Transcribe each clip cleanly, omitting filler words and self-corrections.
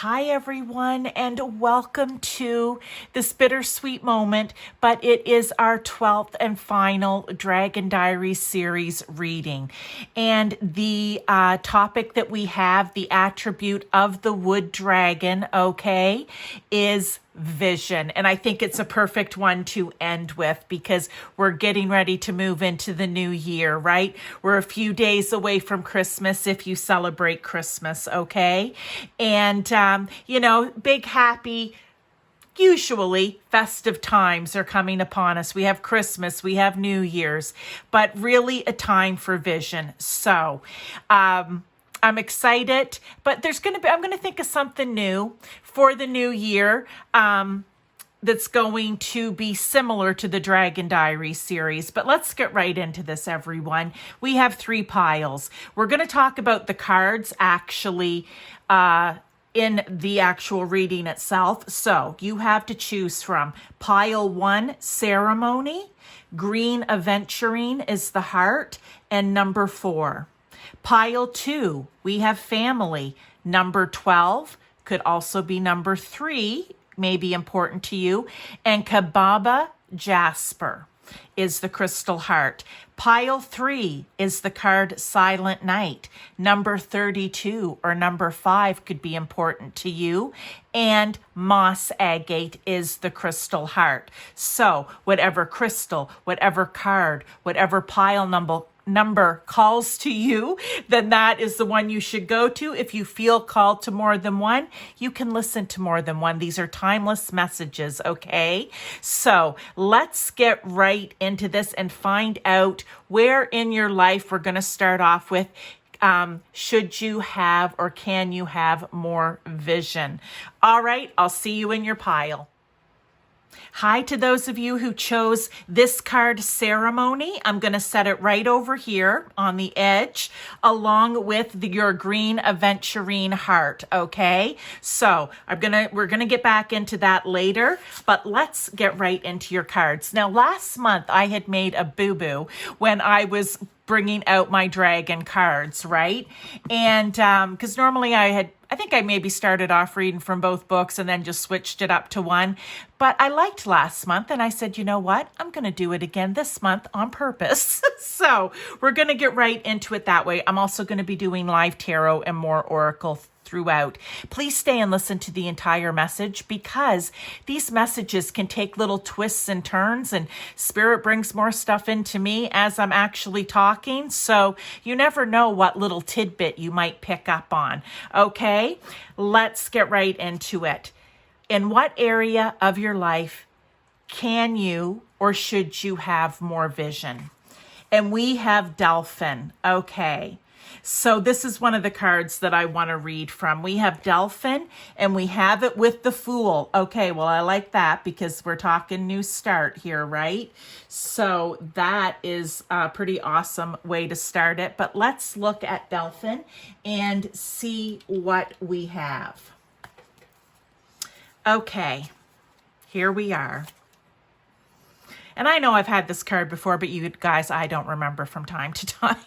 Hi, everyone, and welcome to this bittersweet moment, but it is our 12th and final Dragon Diary series reading. And the topic that we have, the attribute of the wood dragon, is vision. And I think it's a perfect one to end with because we're getting ready to move into the new year, right? We're a few days away from Christmas if you celebrate Christmas, okay? And, big happy, usually festive times are coming upon us. We have Christmas, we have New Year's, but really a time for vision. So, I'm excited, but I'm going to think of something new for the new year. That's going to be similar to the Dragon Diary series. But let's get right into this, everyone. We have 3 piles. We're going to talk about the cards actually in the actual reading itself. So you have to choose from pile 1, ceremony, green aventurine is the heart, and number 4. Pile 2, we have family. Number 12 could also be number 3, may be important to you. And Kababa Jasper is the crystal heart. Pile 3 is the card Silent Night. Number 32 or number 5 could be important to you. And Moss Agate is the crystal heart. So whatever crystal, whatever card, whatever pile number calls to you, then that is the one you should go to. If you feel called to more than one, you can listen to more than one. These are timeless messages, okay? So let's get right into this and find out where in your life we're going to start off with should you have or can you have more vision? All right, I'll see you in your pile. Hi to those of you who chose this card, Ceremony. I'm going to set it right over here on the edge along with your green aventurine heart, okay? So we're going to get back into that later, but let's get right into your cards. Now, last month I had made a boo-boo when I was bringing out my dragon cards, right? And because normally I think I maybe started off reading from both books and then just switched it up to one. But I liked last month and I said, you know what? I'm going to do it again this month on purpose. So we're going to get right into it that way. I'm also going to be doing live tarot and more oracle throughout. Please stay and listen to the entire message because these messages can take little twists and turns, and Spirit brings more stuff into me as I'm actually talking. So you never know what little tidbit you might pick up on. Okay, let's get right into it. In what area of your life can you or should you have more vision? And we have Delphin. Okay. So this is one of the cards that I want to read from. We have Delphin and we have it with the Fool. Okay, well, I like that because we're talking new start here, right? So that is a pretty awesome way to start it. But let's look at Delphin and see what we have. Okay, here we are. And I know I've had this card before, but you guys, I don't remember from time to time.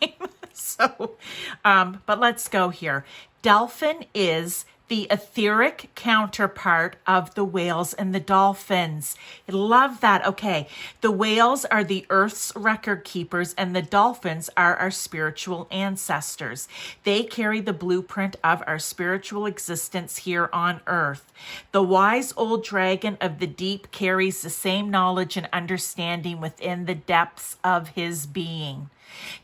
So, but let's go here. Delphin is the etheric counterpart of the whales and the dolphins. I love that. Okay, the whales are the Earth's record keepers and the dolphins are our spiritual ancestors. They carry the blueprint of our spiritual existence here on Earth. The wise old dragon of the deep carries the same knowledge and understanding within the depths of his being.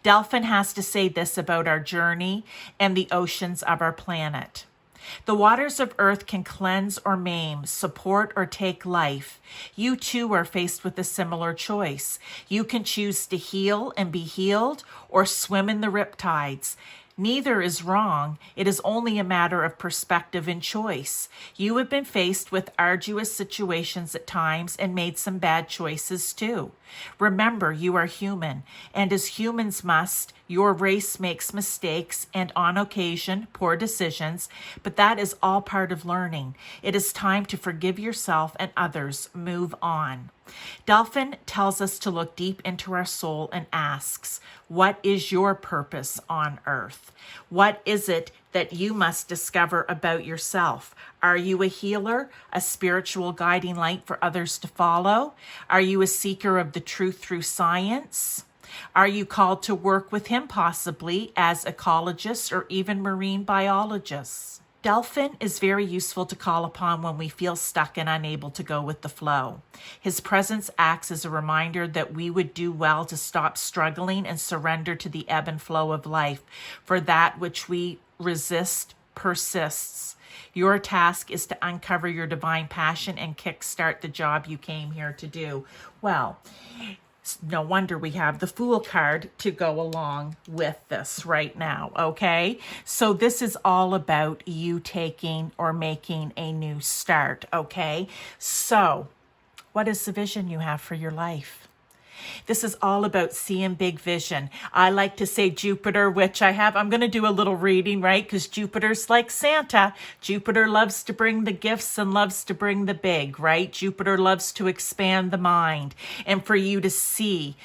Delphin has to say this about our journey and the oceans of our planet. The waters of earth can cleanse or maim, support or take life. You too are faced with a similar choice. You can choose to heal and be healed or swim in the riptides. Neither is wrong. It is only a matter of perspective and choice. You have been faced with arduous situations at times and made some bad choices too. Remember, you are human, and as humans must, your race makes mistakes and on occasion poor decisions, but that is all part of learning. It is time to forgive yourself and others. Move on. Delphin tells us to look deep into our soul and asks, what is your purpose on earth? What is it that you must discover about yourself? Are you a healer, a spiritual guiding light for others to follow? Are you a seeker of the truth through science? Are you called to work with him possibly as ecologists or even marine biologists? Delphin is very useful to call upon when we feel stuck and unable to go with the flow. His presence acts as a reminder that we would do well to stop struggling and surrender to the ebb and flow of life, for that which we resist persists. Your task is to uncover your divine passion and kickstart the job you came here to do. Well, no wonder we have the Fool card to go along with this right now, okay? So this is all about you taking or making a new start, okay? So what is the vision you have for your life? This is all about seeing big vision. I like to say Jupiter, which I'm going to do a little reading, right? Because Jupiter's like Santa. Jupiter loves to bring the gifts and loves to bring the big, right? Jupiter loves to expand the mind and for you to see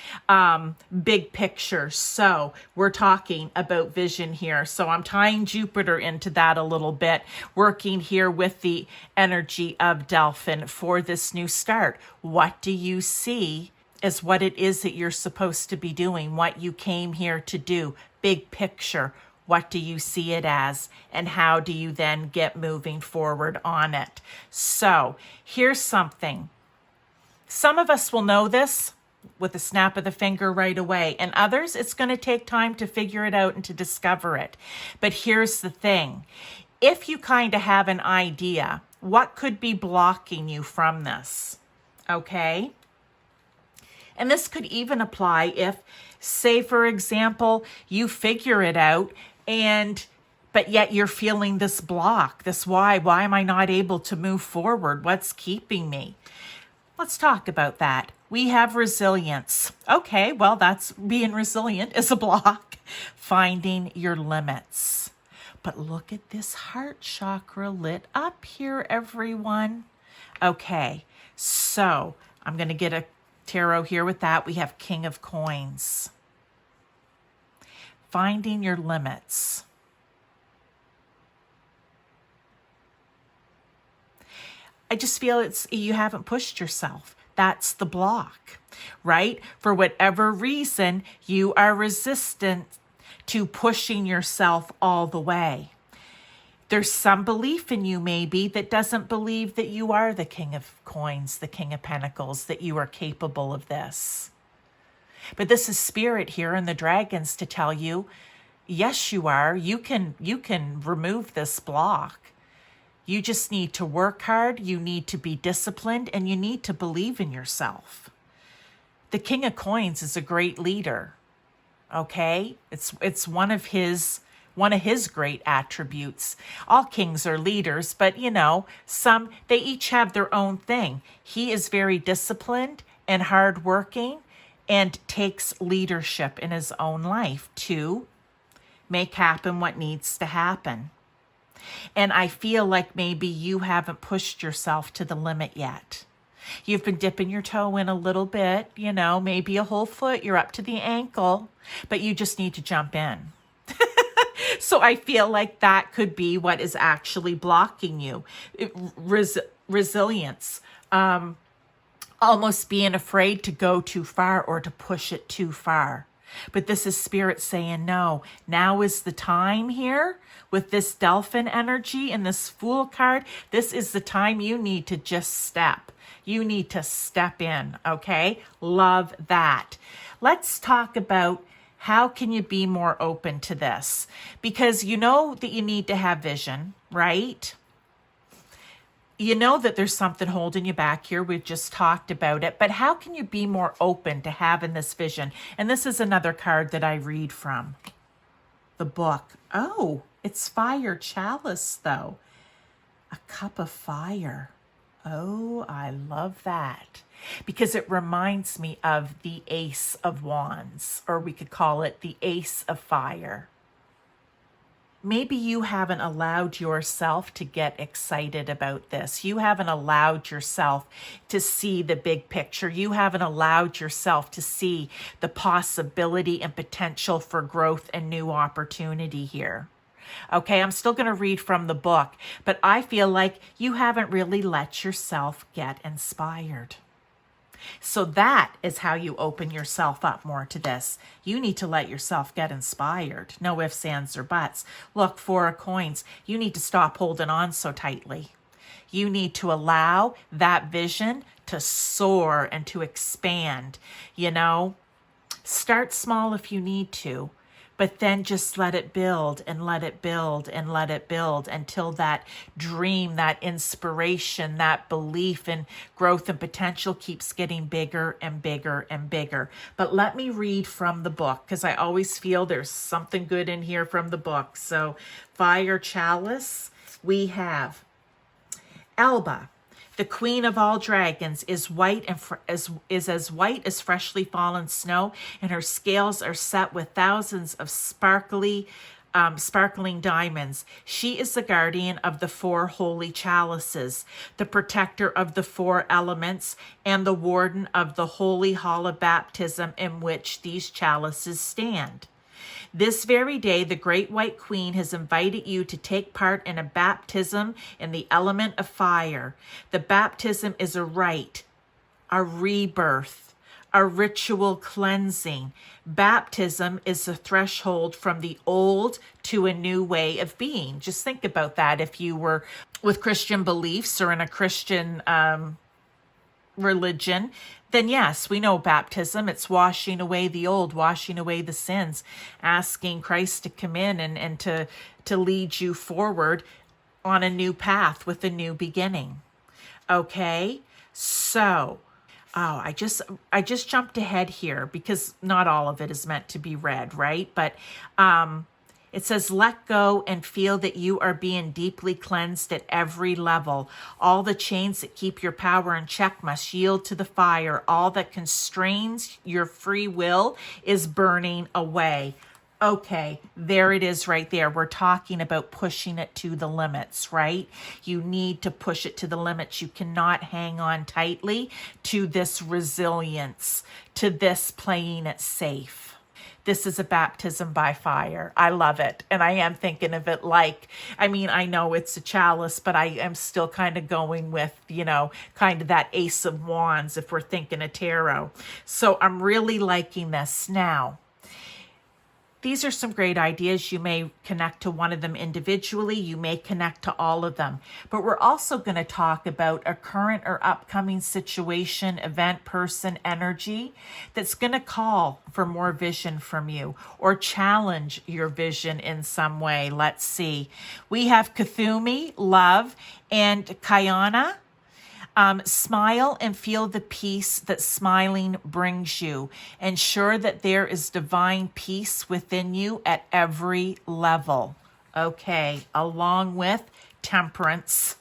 big picture. So we're talking about vision here. So I'm tying Jupiter into that a little bit, working here with the energy of Delphin for this new start. What do you see as what it is that you're supposed to be doing, what you came here to do, big picture? What do you see it as, and how do you then get moving forward on it? So here's something. Some of us will know this with a snap of the finger right away, and others, it's going to take time to figure it out and to discover it. But here's the thing. If you kind of have an idea, what could be blocking you from this? Okay? And this could even apply if, say, for example, you figure it out but yet you're feeling this block, this why am I not able to move forward? What's keeping me? Let's talk about that. We have resilience. Okay, well, that's being resilient is a block. Finding your limits. But look at this heart chakra lit up here, everyone. Okay, so I'm going to get a tarot here with that. We have King of Coins. Finding your limits. I just feel you haven't pushed yourself. That's the block, right? For whatever reason, you are resistant to pushing yourself all the way. There's some belief in you maybe that doesn't believe that you are the King of Coins, the King of Pentacles, that you are capable of this. But this is Spirit here and the dragons to tell you, yes, you are. You can remove this block. You just need to work hard. You need to be disciplined, and you need to believe in yourself. The King of Coins is a great leader. Okay? It's one of his great attributes. All kings are leaders, but they each have their own thing. He is very disciplined and hardworking and takes leadership in his own life to make happen what needs to happen. And I feel like maybe you haven't pushed yourself to the limit yet. You've been dipping your toe in a little bit, maybe a whole foot, you're up to the ankle, but you just need to jump in. So I feel like that could be what is actually blocking you. Resilience, almost being afraid to go too far or to push it too far. But this is Spirit saying, no, now is the time here with this Delphin energy and this Fool card. This is the time you need to just step. You need to step in, okay? Love that. Let's talk about how can you be more open to this? Because you know that you need to have vision, right? You know that there's something holding you back here. We've just talked about it. But how can you be more open to having this vision? And this is another card that I read from the book. Oh, it's Fire Chalice, though. A cup of fire. Oh, I love that. Because it reminds me of the Ace of Wands, or we could call it the Ace of Fire. maybe you haven't allowed yourself to get excited about this. You haven't allowed yourself to see the big picture. You haven't allowed yourself to see the possibility and potential for growth and new opportunity here. Okay, I'm still going to read from the book, but I feel like you haven't really let yourself get inspired. So that is how you open yourself up more to this. You need to let yourself get inspired. No ifs, ands, or buts. Look, 4 of coins. You need to stop holding on so tightly. You need to allow that vision to soar and to expand. Start small if you need to, but then just let it build and let it build and let it build until that dream, that inspiration, that belief in growth and potential keeps getting bigger and bigger and bigger. But let me read from the book, because I always feel there's something good in here from the book. So Fire Chalice, we have Elba. The queen of all dragons is white and is as white as freshly fallen snow, and her scales are set with thousands of sparkling diamonds. She is the guardian of the 4 holy chalices, the protector of the 4 elements, and the warden of the holy hall of baptism in which these chalices stand. This very day, the Great White Queen has invited you to take part in a baptism in the element of fire. The baptism is a rite, a rebirth, a ritual cleansing. Baptism is the threshold from the old to a new way of being. Just think about that if you were with Christian beliefs or in a Christian religion, then yes, we know baptism. It's washing away the old, washing away the sins, asking Christ to come in and to lead you forward on a new path with a new beginning. Okay, so I just jumped ahead here because not all of it is meant to be read, right? But it says, let go and feel that you are being deeply cleansed at every level. All the chains that keep your power in check must yield to the fire. All that constrains your free will is burning away. Okay, there it is right there. We're talking about pushing it to the limits, right? You need to push it to the limits. You cannot hang on tightly to this resilience, to this playing it safe. This is a baptism by fire. I love it. And I am thinking of it like, I know it's a chalice, but I am still kind of going with, kind of that Ace of Wands if we're thinking of tarot. So I'm really liking this. Now, these are some great ideas. You may connect to one of them individually. You may connect to all of them. But we're also going to talk about a current or upcoming situation, event, person, energy that's going to call for more vision from you or challenge your vision in some way. Let's see. We have Kuthumi, love, and Kayana. Smile and feel the peace that smiling brings you. Ensure that there is divine peace within you at every level. Okay, along with temperance.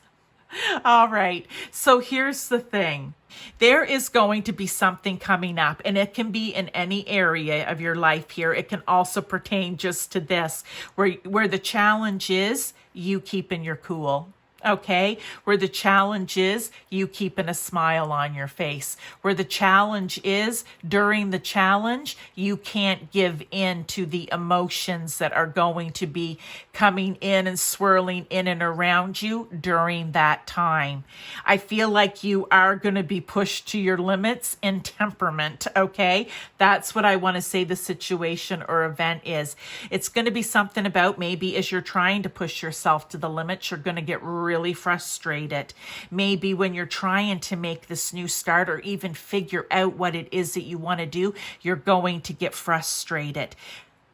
All right, so here's the thing. There is going to be something coming up, and it can be in any area of your life here. It can also pertain just to this, where the challenge is you keeping your cool. Okay, where the challenge is you keeping a smile on your face, where the challenge is during the challenge, you can't give in to the emotions that are going to be coming in and swirling in and around you during that time. I feel like you are going to be pushed to your limits in temperament. Okay, that's what I want to say the situation or event is. It's going to be something about maybe as you're trying to push yourself to the limits, you're going to get really frustrated. Maybe when you're trying to make this new start or even figure out what it is that you want to do, you're going to get frustrated.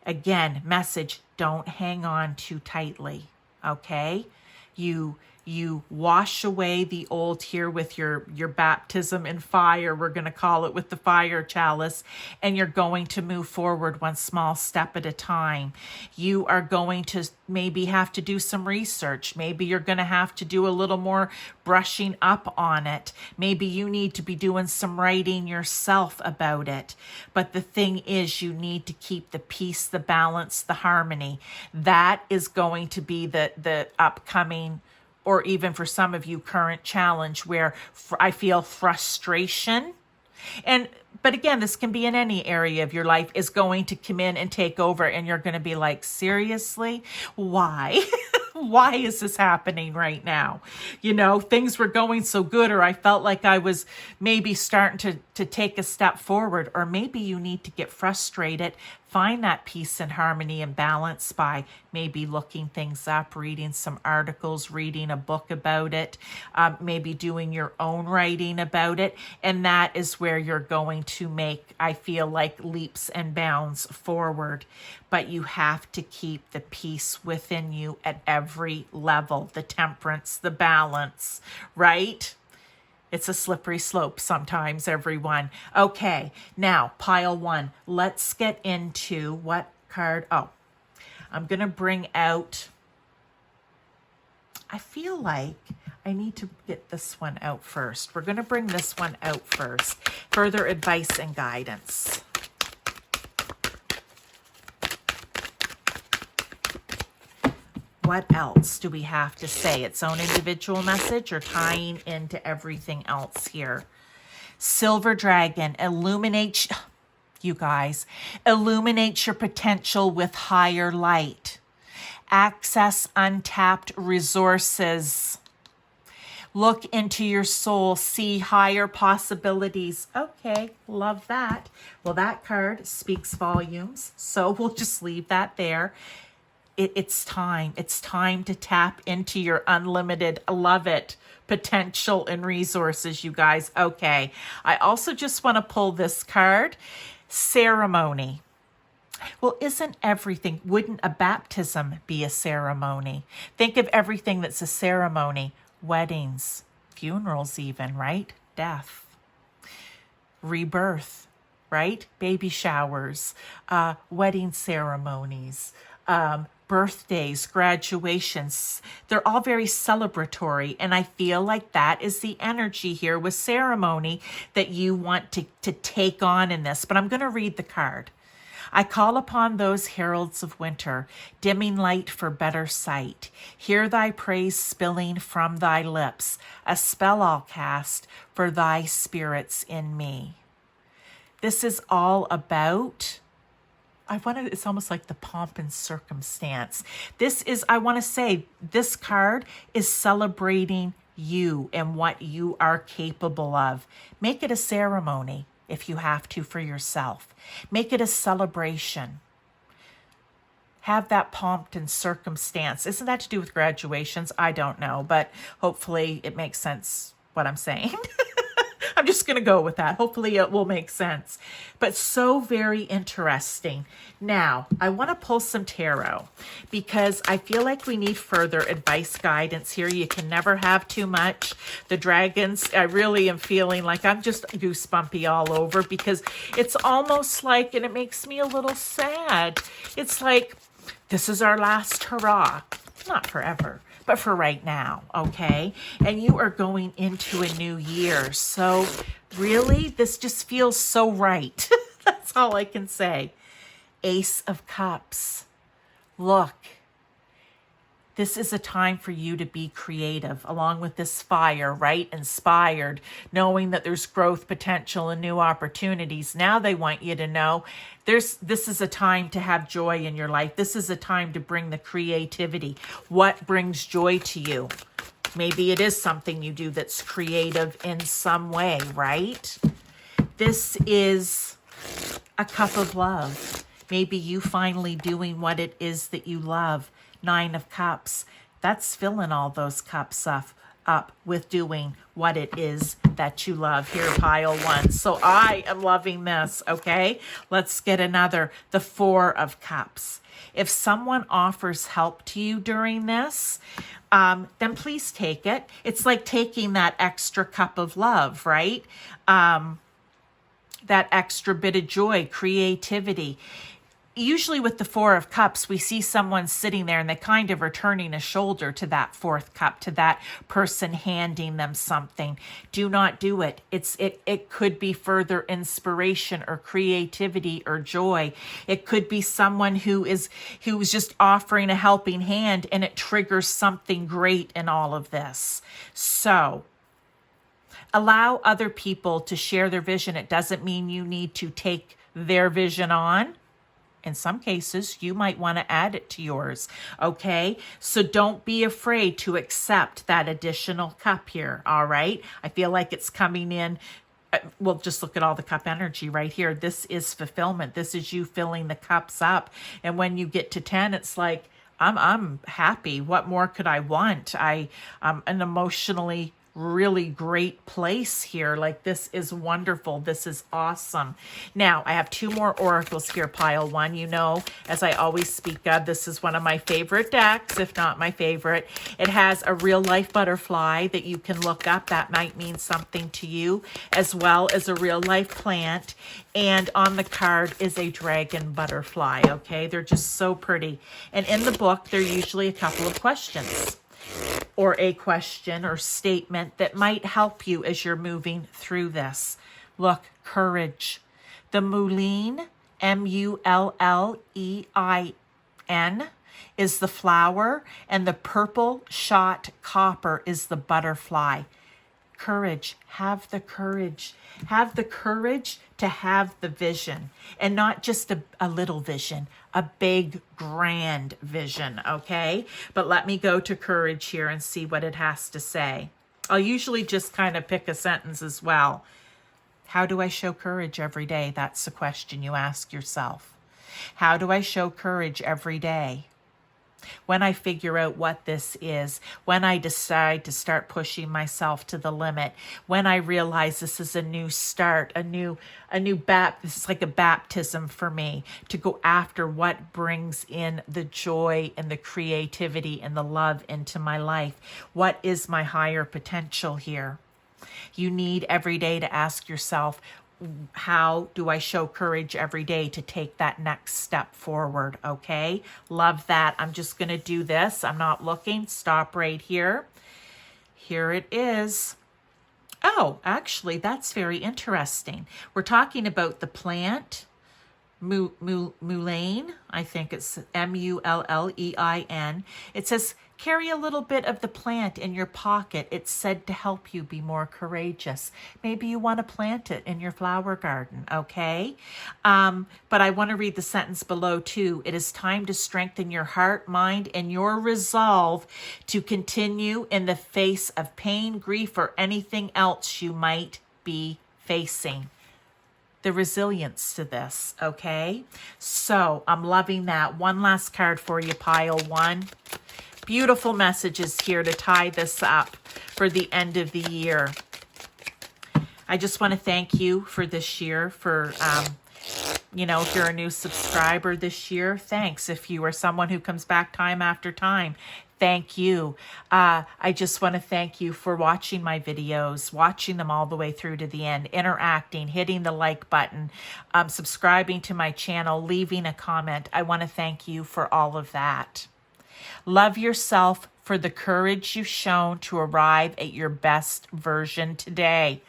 Again, message, don't hang on too tightly. Okay? You You wash away the old here with your baptism in fire, we're going to call it, with the fire chalice, and you're going to move forward one small step at a time. You are going to maybe have to do some research. Maybe you're going to have to do a little more brushing up on it. Maybe you need to be doing some writing yourself about it. But the thing is, you need to keep the peace, the balance, the harmony. That is going to be the upcoming, or even for some of you, current challenge, where I feel frustration. But again, this can be in any area of your life, is going to come in and take over, and you're going to be like, seriously, why? Why is this happening right now? You know, things were going so good, or I felt like I was maybe starting to take a step forward, or maybe you need to get frustrated. Find that peace and harmony and balance by maybe looking things up, reading some articles, reading a book about it, maybe doing your own writing about it. And that is where you're going to make, I feel like, leaps and bounds forward. But you have to keep the peace within you at every level, the temperance, the balance, right? It's a slippery slope sometimes, everyone. Okay, now, pile one. Let's get into what card? Oh, I'm going to bring out, I feel like I need to get this one out first. We're going to bring this one out first. Further advice and guidance. What else do we have to say? Its own individual message, or tying into everything else here? Silver Dragon, illuminate, you guys, illuminate your potential with higher light. Access untapped resources. Look into your soul, see higher possibilities. Okay, love that. Well, that card speaks volumes, so we'll just leave that there. It's time. It's time to tap into your unlimited, love it, potential and resources, you guys. Okay. I also just want to pull this card, ceremony. Well, wouldn't a baptism be a ceremony? Think of everything that's a ceremony. Weddings, funerals even, right? Death, rebirth, right? Baby showers, wedding ceremonies, birthdays, graduations. They're all very celebratory. And I feel like that is the energy here with ceremony that you want to take on in this. But I'm going to read the card. I call upon those heralds of winter, dimming light for better sight. Hear thy praise spilling from thy lips, a spell I'll cast for thy spirits in me. This is all about, it's almost like the pomp and circumstance. I want to say, this card is celebrating you and what you are capable of. Make it a ceremony if you have to for yourself. Make it a celebration. Have that pomp and circumstance. Isn't that to do with graduations? I don't know, but hopefully it makes sense what I'm saying. I'm just going to go with that. Hopefully it will make sense. But so very interesting. Now, I want to pull some tarot because I feel like we need further advice, guidance here. You can never have too much. The dragons, I really am feeling like I'm just goosebumpy all over because it's almost like, and it makes me a little sad. It's like, this is our last hurrah. Not forever, but for right now, okay? And you are going into a new year. So really, this just feels so right. That's all I can say. Ace of Cups. Look, this is a time for you to be creative, along with this fire, right? Inspired, knowing that there's growth potential and new opportunities. Now they want you to know this is a time to have joy in your life. This is a time to bring the creativity. What brings joy to you? Maybe it is something you do that's creative in some way, right? This is a cup of love. Maybe you finally doing what it is that you love. 9 of Cups. That's filling all those cups up up with doing what it is that you love. Here, pile one. So I am loving this, okay? Let's get another, the Four of Cups. If someone offers help to you during this, then please take it. It's like taking that extra cup of love, right? That extra bit of joy, creativity. Usually with the Four of Cups, we see someone sitting there and they kind of are turning a shoulder to that fourth cup, to that person handing them something. Do not do it. It could be further inspiration or creativity or joy. It could be someone who is just offering a helping hand, and it triggers something great in all of this. So allow other people to share their vision. It doesn't mean you need to take their vision on. In some cases, you might want to add it to yours, okay? So don't be afraid to accept that additional cup here, all right? I feel like it's coming in. Well, just look at all the cup energy right here. This is fulfillment. This is you filling the cups up. And when you get to 10, it's like, I'm happy. What more could I want? I'm an emotionally really great place here. Like, this is wonderful. This is awesome. Now, I have two more oracles here, pile one. You know, as I always speak of, this is one of my favorite decks, if not my favorite. It has a real life butterfly that you can look up. That might mean something to you, as well as a real life plant. And on the card is a dragon butterfly, okay? They're just so pretty. And in the book, there are usually a couple of questions, or a question or statement that might help you as you're moving through this. Look, courage. The mullein, M-U-L-L-E-I-N, is the flower, and the purple shot copper is the butterfly. Courage. Have the courage. Have the courage to have the vision, and not just a little vision, a big, grand vision, okay? But let me go to courage here and see what it has to say. I'll usually just kind of pick a sentence as well. How do I show courage every day? That's the question you ask yourself. How do I show courage every day? When I figure out what this is, when I decide to start pushing myself to the limit, when I realize this is a new start, this is like a baptism for me to go after what brings in the joy and the creativity and the love into my life. What is my higher potential here? You need every day to ask yourself, how do I show courage every day to take that next step forward, okay? Love that. I'm just going to do this. I'm not looking. Stop right here. Here it is. Oh, actually, that's very interesting. We're talking about the plant, mullein. I think it's M-U-L-L-E-I-N. It says, carry a little bit of the plant in your pocket. It's said to help you be more courageous. Maybe you want to plant it in your flower garden, okay? But I want to read the sentence below too. It is time to strengthen your heart, mind, and your resolve to continue in the face of pain, grief, or anything else you might be facing. The resilience to this, okay? So I'm loving that. One last card for you, pile one. Beautiful messages here to tie this up for the end of the year. I just want to thank you for this year, for, if you're a new subscriber this year, thanks. If you are someone who comes back time after time, thank you. I just want to thank you for watching my videos, watching them all the way through to the end, interacting, hitting the like button, subscribing to my channel, leaving a comment. I want to thank you for all of that. Love yourself for the courage you've shown to arrive at your best version today.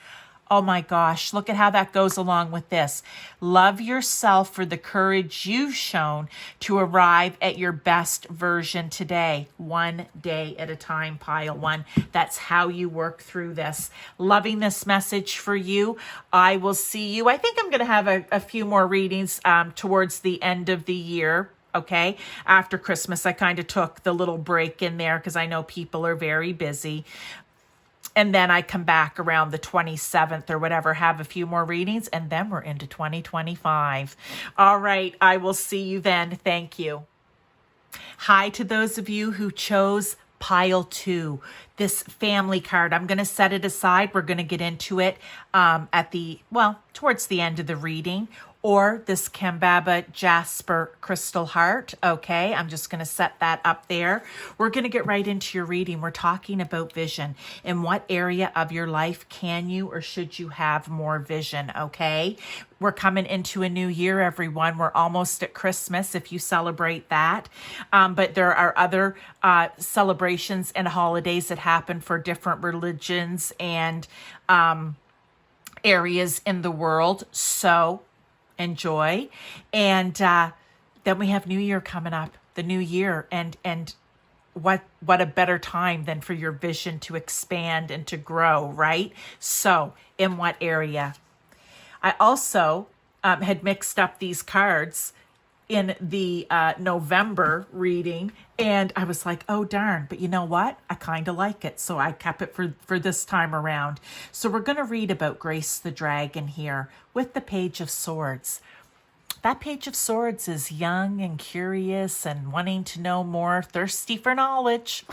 Oh my gosh, look at how that goes along with this. Love yourself for the courage you've shown to arrive at your best version today. One day at a time, pile one. That's how you work through this. Loving this message for you. I will see you. I think I'm going to have a few more readings towards the end of the year. Okay, after Christmas, I kind of took the little break in there because I know people are very busy. And then I come back around the 27th or whatever, have a few more readings, and then we're into 2025. All right, I will see you then. Thank you. Hi to those of you who chose pile 2, this family card. I'm going to set it aside. We're going to get into it towards the end of the reading. Or this Kambaba Jasper Crystal Heart. Okay, I'm just going to set that up there. We're going to get right into your reading. We're talking about vision. In what area of your life can you or should you have more vision? Okay, we're coming into a new year, everyone. We're almost at Christmas if you celebrate that. But there are other celebrations and holidays that happen for different religions and areas in the world. So enjoy. And then we have New Year coming up, the new year. And what a better time than for your vision to expand and to grow, right? So in what area? I also had mixed up these cards in the November reading, and I was like, oh darn, but you know what? I kind of like it, so I kept it for this time around. So we're going to read about Grace the Dragon here with the Page of Swords. That Page of Swords is young and curious and wanting to know more, thirsty for knowledge.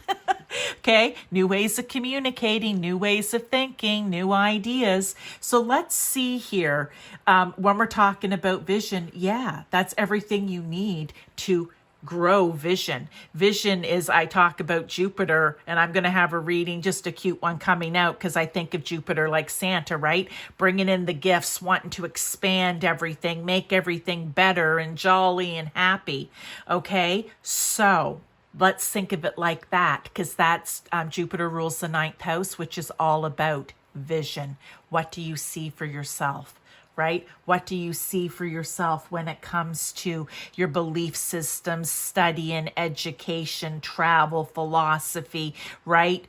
Okay, new ways of communicating, new ways of thinking, new ideas. So let's see here. When we're talking about vision, yeah, that's everything you need to grow vision. Vision is, I talk about Jupiter, and I'm going to have a reading, just a cute one coming out, because I think of Jupiter like Santa, right? Bringing in the gifts, wanting to expand everything, make everything better and jolly and happy. Okay, so let's think of it like that, because that's Jupiter rules the 9th house, which is all about vision. What do you see for yourself? Right? What do you see for yourself when it comes to your belief systems, study and education, travel, philosophy, right?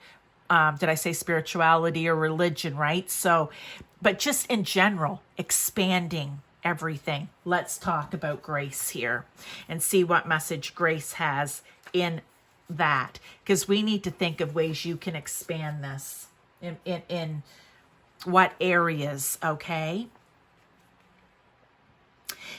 Did I say spirituality or religion, right? So, but just in general, expanding everything. Let's talk about Grace here and see what message Grace has in that, because we need to think of ways you can expand this in what areas, okay?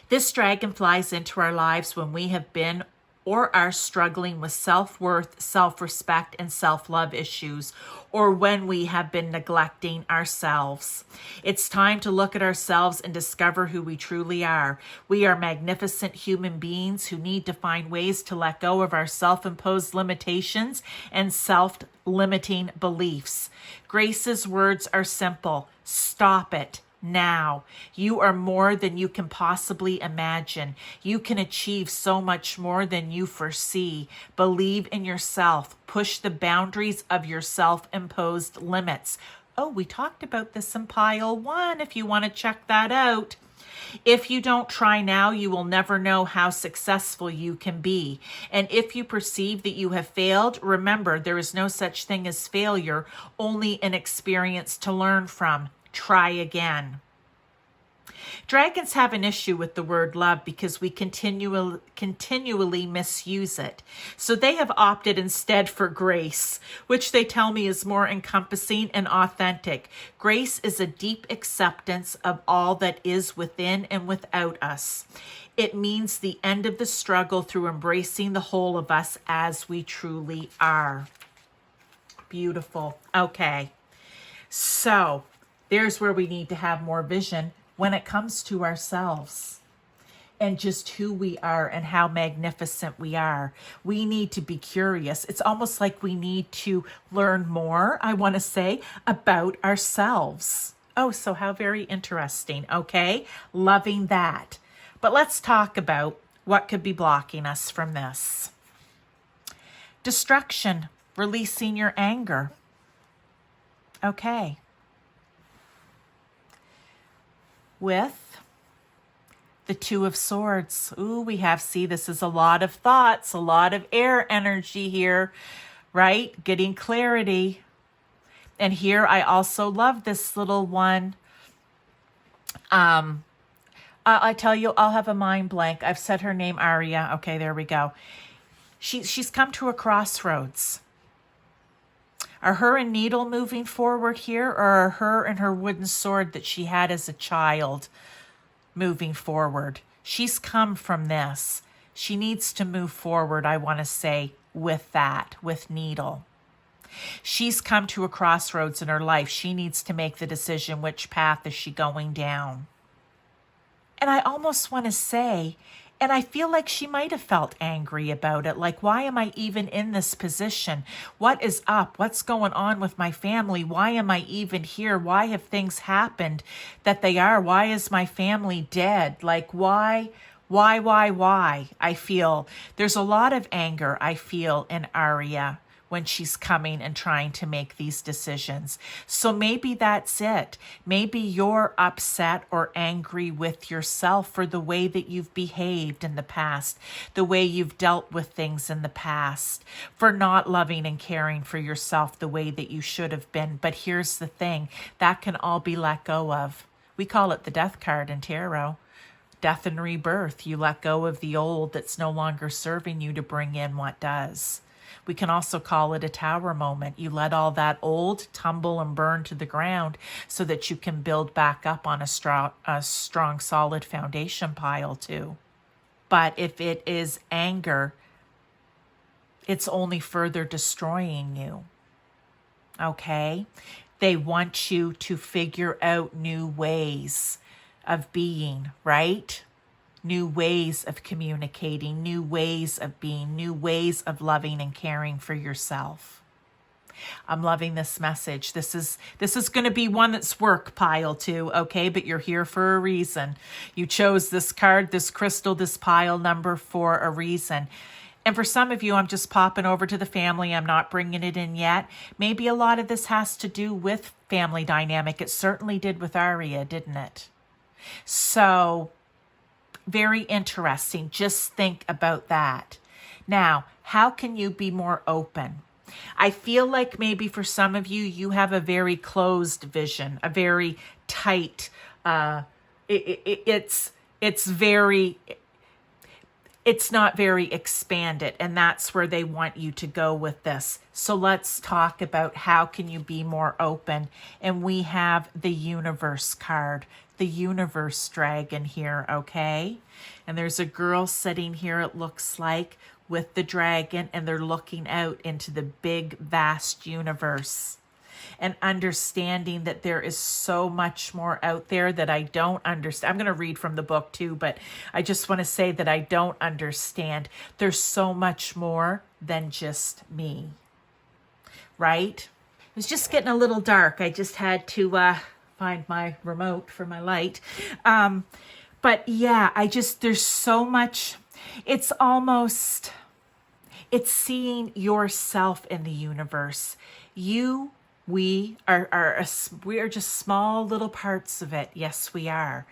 This dragon flies into our lives when we have been or are struggling with self-worth, self-respect, and self-love issues, or when we have been neglecting ourselves. It's time to look at ourselves and discover who we truly are. We are magnificent human beings who need to find ways to let go of our self-imposed limitations and self-limiting beliefs. Grace's words are simple. Stop it. Now, you are more than you can possibly imagine. You can achieve so much more than you foresee. Believe in yourself. Push the boundaries of your self-imposed limits. Oh, we talked about this in pile 1 if you want to check that out. If you don't try now, you will never know how successful you can be. And if you perceive that you have failed, remember there is no such thing as failure, only an experience to learn from. Try again. Dragons have an issue with the word love because we continually misuse it. So they have opted instead for grace, which they tell me is more encompassing and authentic. Grace is a deep acceptance of all that is within and without us. It means the end of the struggle through embracing the whole of us as we truly are. Beautiful. Okay. So there's where we need to have more vision when it comes to ourselves and just who we are and how magnificent we are. We need to be curious. It's almost like we need to learn more, I want to say, about ourselves. Oh, so how very interesting. Okay, loving that. But let's talk about what could be blocking us from this. Destruction, releasing your anger. Okay. With the Two of Swords. Ooh, we have, see, this is a lot of thoughts, a lot of air energy here, right? Getting clarity. And here I also love this little one. I tell you, I'll have a mind blank. I've said her name, Aria. Okay, there we go. She's come to a crossroads. Are her and Needle moving forward here, or are her and her wooden sword that she had as a child moving forward? She's come from this. She needs to move forward, I want to say, with that, with Needle. She's come to a crossroads in her life. She needs to make the decision, which path is she going down? And I almost want to say, and I feel like she might have felt angry about it. Like, why am I even in this position? What is up? What's going on with my family? Why am I even here? Why have things happened that they are? Why is my family dead? Like, why? I feel there's a lot of anger I feel in Aria when she's coming and trying to make these decisions. So maybe that's it. Maybe you're upset or angry with yourself for the way that you've behaved in the past, the way you've dealt with things in the past, for not loving and caring for yourself the way that you should have been. But here's the thing, that can all be let go of. We call it the death card in tarot. Death and rebirth. You let go of the old that's no longer serving you to bring in what does. We can also call it a tower moment. You let all that old tumble and burn to the ground so that you can build back up on a strong, solid foundation pile too. But if it is anger, it's only further destroying you. Okay? They want you to figure out new ways of being, right? New ways of communicating, new ways of being, new ways of loving and caring for yourself. I'm loving this message. This is going to be one that's work pile too, okay? But you're here for a reason. You chose this card, this crystal, this pile number for a reason. And for some of you, I'm just popping over to the family. I'm not bringing it in yet. Maybe a lot of this has to do with family dynamic. It certainly did with Aria, didn't it? So very interesting. Just think about that. Now, how can you be more open? I feel like maybe for some of you, you have a very closed vision, a very tight, it's not very expanded, and that's where they want you to go with this. So let's talk about how can you be more open. And we have the universe card, the universe dragon here, okay? And there's a girl sitting here, it looks like, with the dragon, and they're looking out into the big, vast universe. And understanding that there is so much more out there that I don't understand. I'm going to read from the book too, but I just want to say that I don't understand. There's so much more than just me, right? It was just getting a little dark. I just had to find my remote for my light. But yeah, there's so much. It's seeing yourself in the universe. We are just small little parts of it. Yes, we are.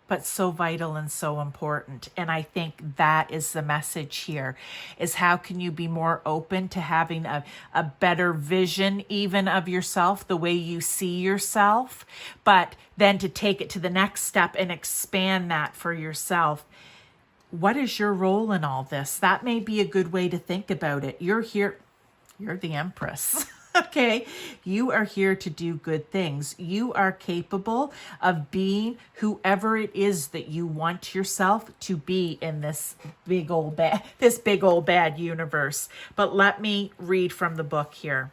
But so vital and so important. And I think that is the message here, is how can you be more open to having a better vision even of yourself, the way you see yourself, but then to take it to the next step and expand that for yourself. What is your role in all this? That may be a good way to think about it. You're here. You're the Empress. Okay, you are here to do good things. You are capable of being whoever it is that you want yourself to be in this big old bad universe. But let me read from the book here.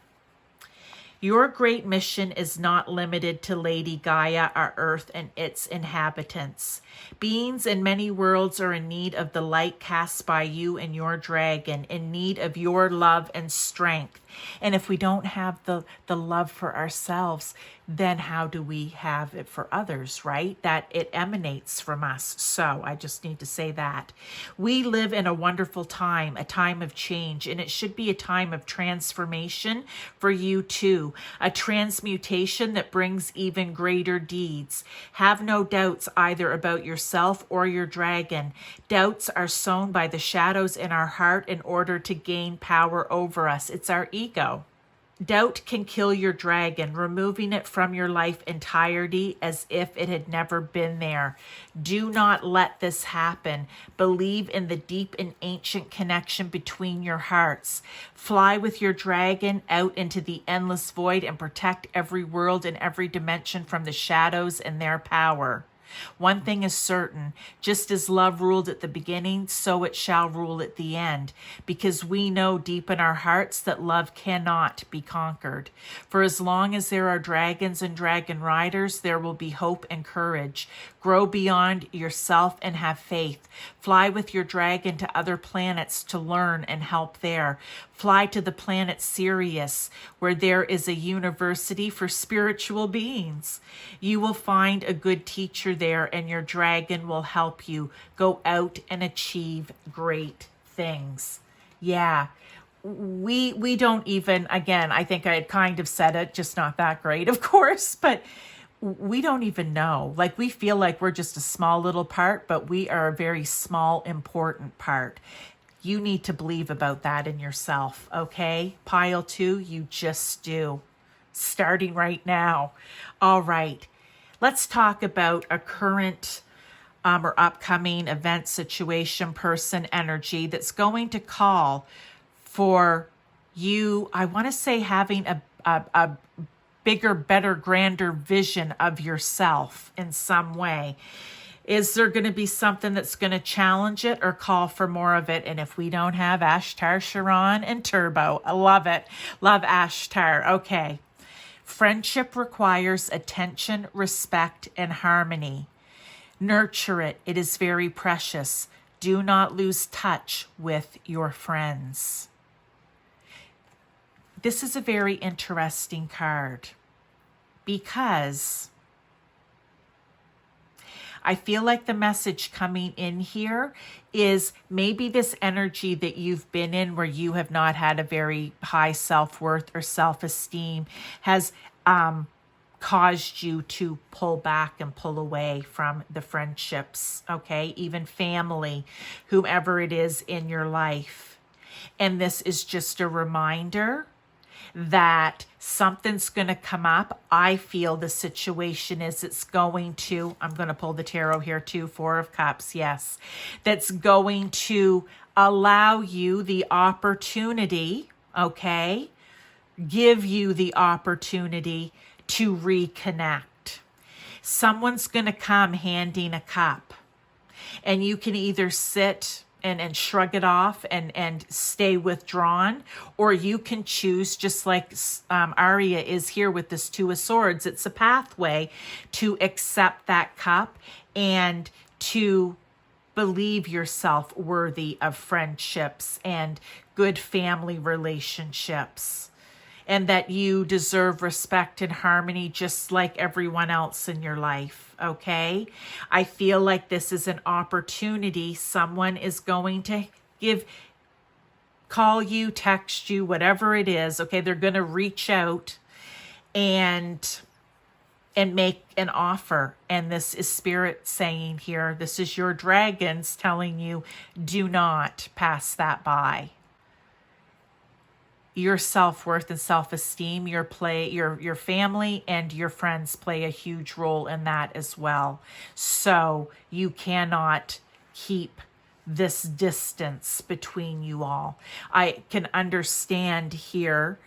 Your great mission is not limited to Lady Gaia, our Earth, and its inhabitants. Beings in many worlds are in need of the light cast by you and your dragon, in need of your love and strength. And if we don't have the love for ourselves, then how do we have it for others, right? That it emanates from us. So I just need to say that. We live in a wonderful time, a time of change, and it should be a time of transformation for you too. A transmutation that brings even greater deeds. Have no doubts either about yourself or your dragon. Doubts are sown by the shadows in our heart in order to gain power over us. It's our ego. Doubt can kill your dragon, removing it from your life entirety as if it had never been there. Do not let this happen. Believe in the deep and ancient connection between your hearts. Fly with your dragon out into the endless void and protect every world and every dimension from the shadows and their power. One thing is certain, just as love ruled at the beginning, so it shall rule at the end, because we know deep in our hearts that love cannot be conquered. For as long as there are dragons and dragon riders, there will be hope and courage. Grow beyond yourself and have faith. Fly with your dragon to other planets to learn and help there. Fly to the planet Sirius, where there is a university for spiritual beings. You will find a good teacher there, and your dragon will help you go out and achieve great things. Yeah. We don't even, again, I think I had kind of said it, just not that great, of course, but we don't even know. Like, we feel like we're just a small little part, but we are a very small, important part. You need to believe about that in yourself, okay? Pile 2, you just do. Starting right now. All right. Let's talk about a current or upcoming event, situation, person, energy that's going to call for you, I want to say, having a bigger, better, grander vision of yourself in some way. Is there going to be something that's going to challenge it or call for more of it? And if we don't have Ashtar, Sharon, and Turbo, I love it. Love Ashtar. Okay. Friendship requires attention, respect, and harmony. Nurture it. It is very precious. Do not lose touch with your friends. This is a very interesting card because I feel like the message coming in here is maybe this energy that you've been in where you have not had a very high self-worth or self-esteem has caused you to pull back and pull away from the friendships, okay? Even family, whomever it is in your life. And this is just a reminder that something's going to come up. I feel the situation is it's going to, I'm going to pull the tarot here too, 4 of Cups, yes. That's going to allow you the opportunity, okay? Give you the opportunity to reconnect. Someone's going to come handing a cup, and you can either sit and shrug it off and stay withdrawn, or you can choose, just like Arya is here with this 2 of Swords, it's a pathway to accept that cup and to believe yourself worthy of friendships and good family relationships, and that you deserve respect and harmony just like everyone else in your life, okay? I feel like this is an opportunity. Someone is going to call you, text you, whatever it is, okay? They're going to reach out and make an offer. And this is Spirit saying here, this is your dragons telling you, do not pass that by. Your self-worth and self-esteem, your family and your friends play a huge role in that as well. So you cannot keep this distance between you all. I can understand here,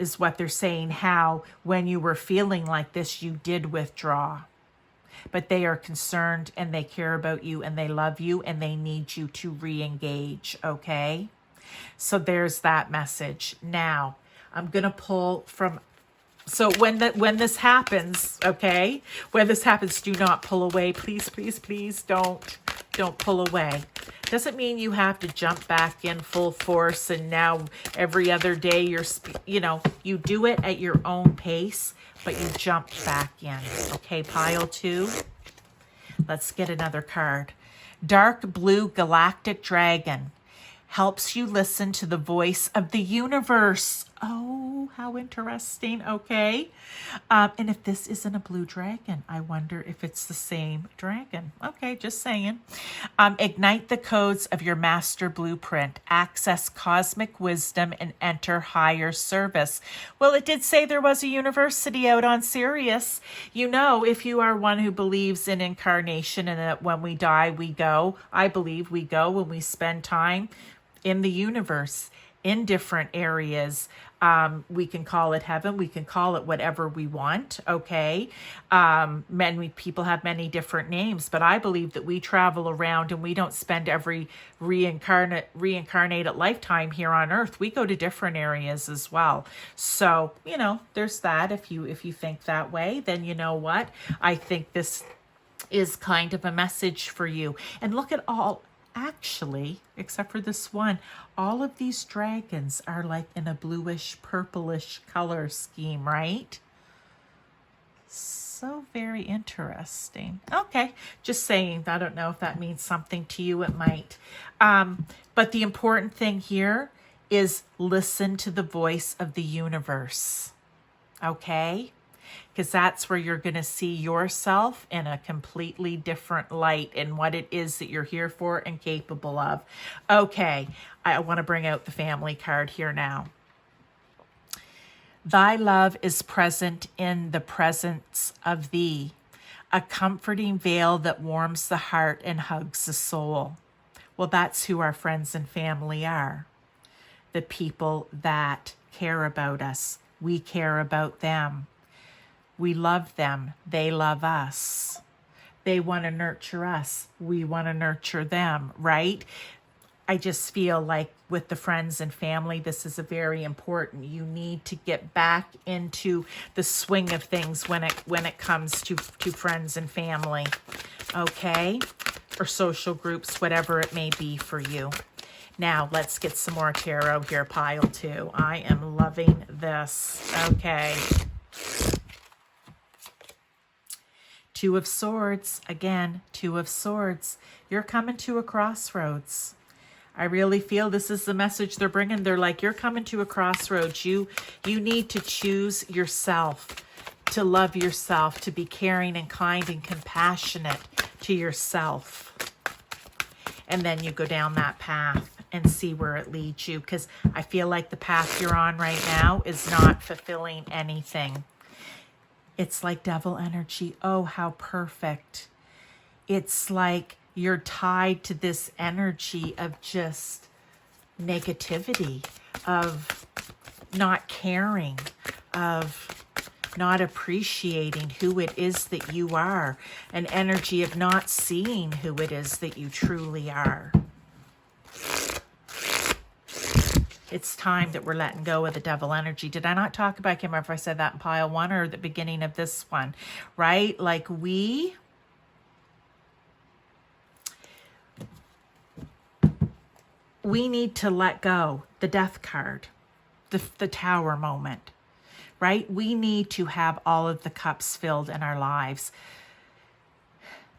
is what they're saying, how when you were feeling like this, you did withdraw. But they are concerned and they care about you and they love you and they need you to re-engage, okay? So there's that message. Now, I'm going to pull from, so when this happens, okay? When this happens, do not pull away. Please, please, please don't pull away. Doesn't mean you have to jump back in full force and now every other day you do it at your own pace, but you jumped back in. Okay, pile 2. Let's get another card. Dark Blue Galactic Dragon helps you listen to the voice of the universe. Oh, how interesting. Okay. And if this isn't a blue dragon, I wonder if it's the same dragon. Okay, just saying. Ignite the codes of your master blueprint. Access cosmic wisdom and enter higher service. Well, it did say there was a university out on Sirius. You know, if you are one who believes in incarnation and that when we die, we go. I believe we go when we spend time in the universe. in different areas. We can call it heaven. We can call it whatever we want. Okay. Many people have many different names, but I believe that we travel around and we don't spend every reincarnated lifetime here on earth. We go to different areas as well. So, there's that. If you think that way, then you know what? I think this is kind of a message for you. And look at all, actually, except for this one, all of these dragons are like in a bluish, purplish color scheme, right? So very interesting. Okay, just saying. I don't know if that means something to you. It might. But the important thing here is listen to the voice of the universe. Okay? Because that's where you're going to see yourself in a completely different light and what it is that you're here for and capable of. Okay, I want to bring out the family card here now. Thy love is present in the presence of thee, a comforting veil that warms the heart and hugs the soul. Well, that's who our friends and family are. The people that care about us. We care about them. We love them. They love us. They want to nurture us. We want to nurture them, right? I just feel like with the friends and family, this is a very important. You need to get back into the swing of things when it comes to friends and family, okay? Or social groups, whatever it may be for you. Now, let's get some more tarot here, pile 2. I am loving this. Okay. 2 of Swords. Again, 2 of Swords. You're coming to a crossroads. I really feel this is the message they're bringing. They're like, you're coming to a crossroads. You need to choose yourself, to love yourself, to be caring and kind and compassionate to yourself. And then you go down that path and see where it leads you. Because I feel like the path you're on right now is not fulfilling anything. It's like devil energy. Oh, how perfect. It's like you're tied to this energy of just negativity, of not caring, of not appreciating who it is that you are, an energy of not seeing who it is that you truly are. It's time that we're letting go of the devil energy. Did I not talk about, I can't remember if I said that in pile 1 or the beginning of this one, right? Like we need to let go. The Death card, the Tower moment, right? We need to have all of the cups filled in our lives.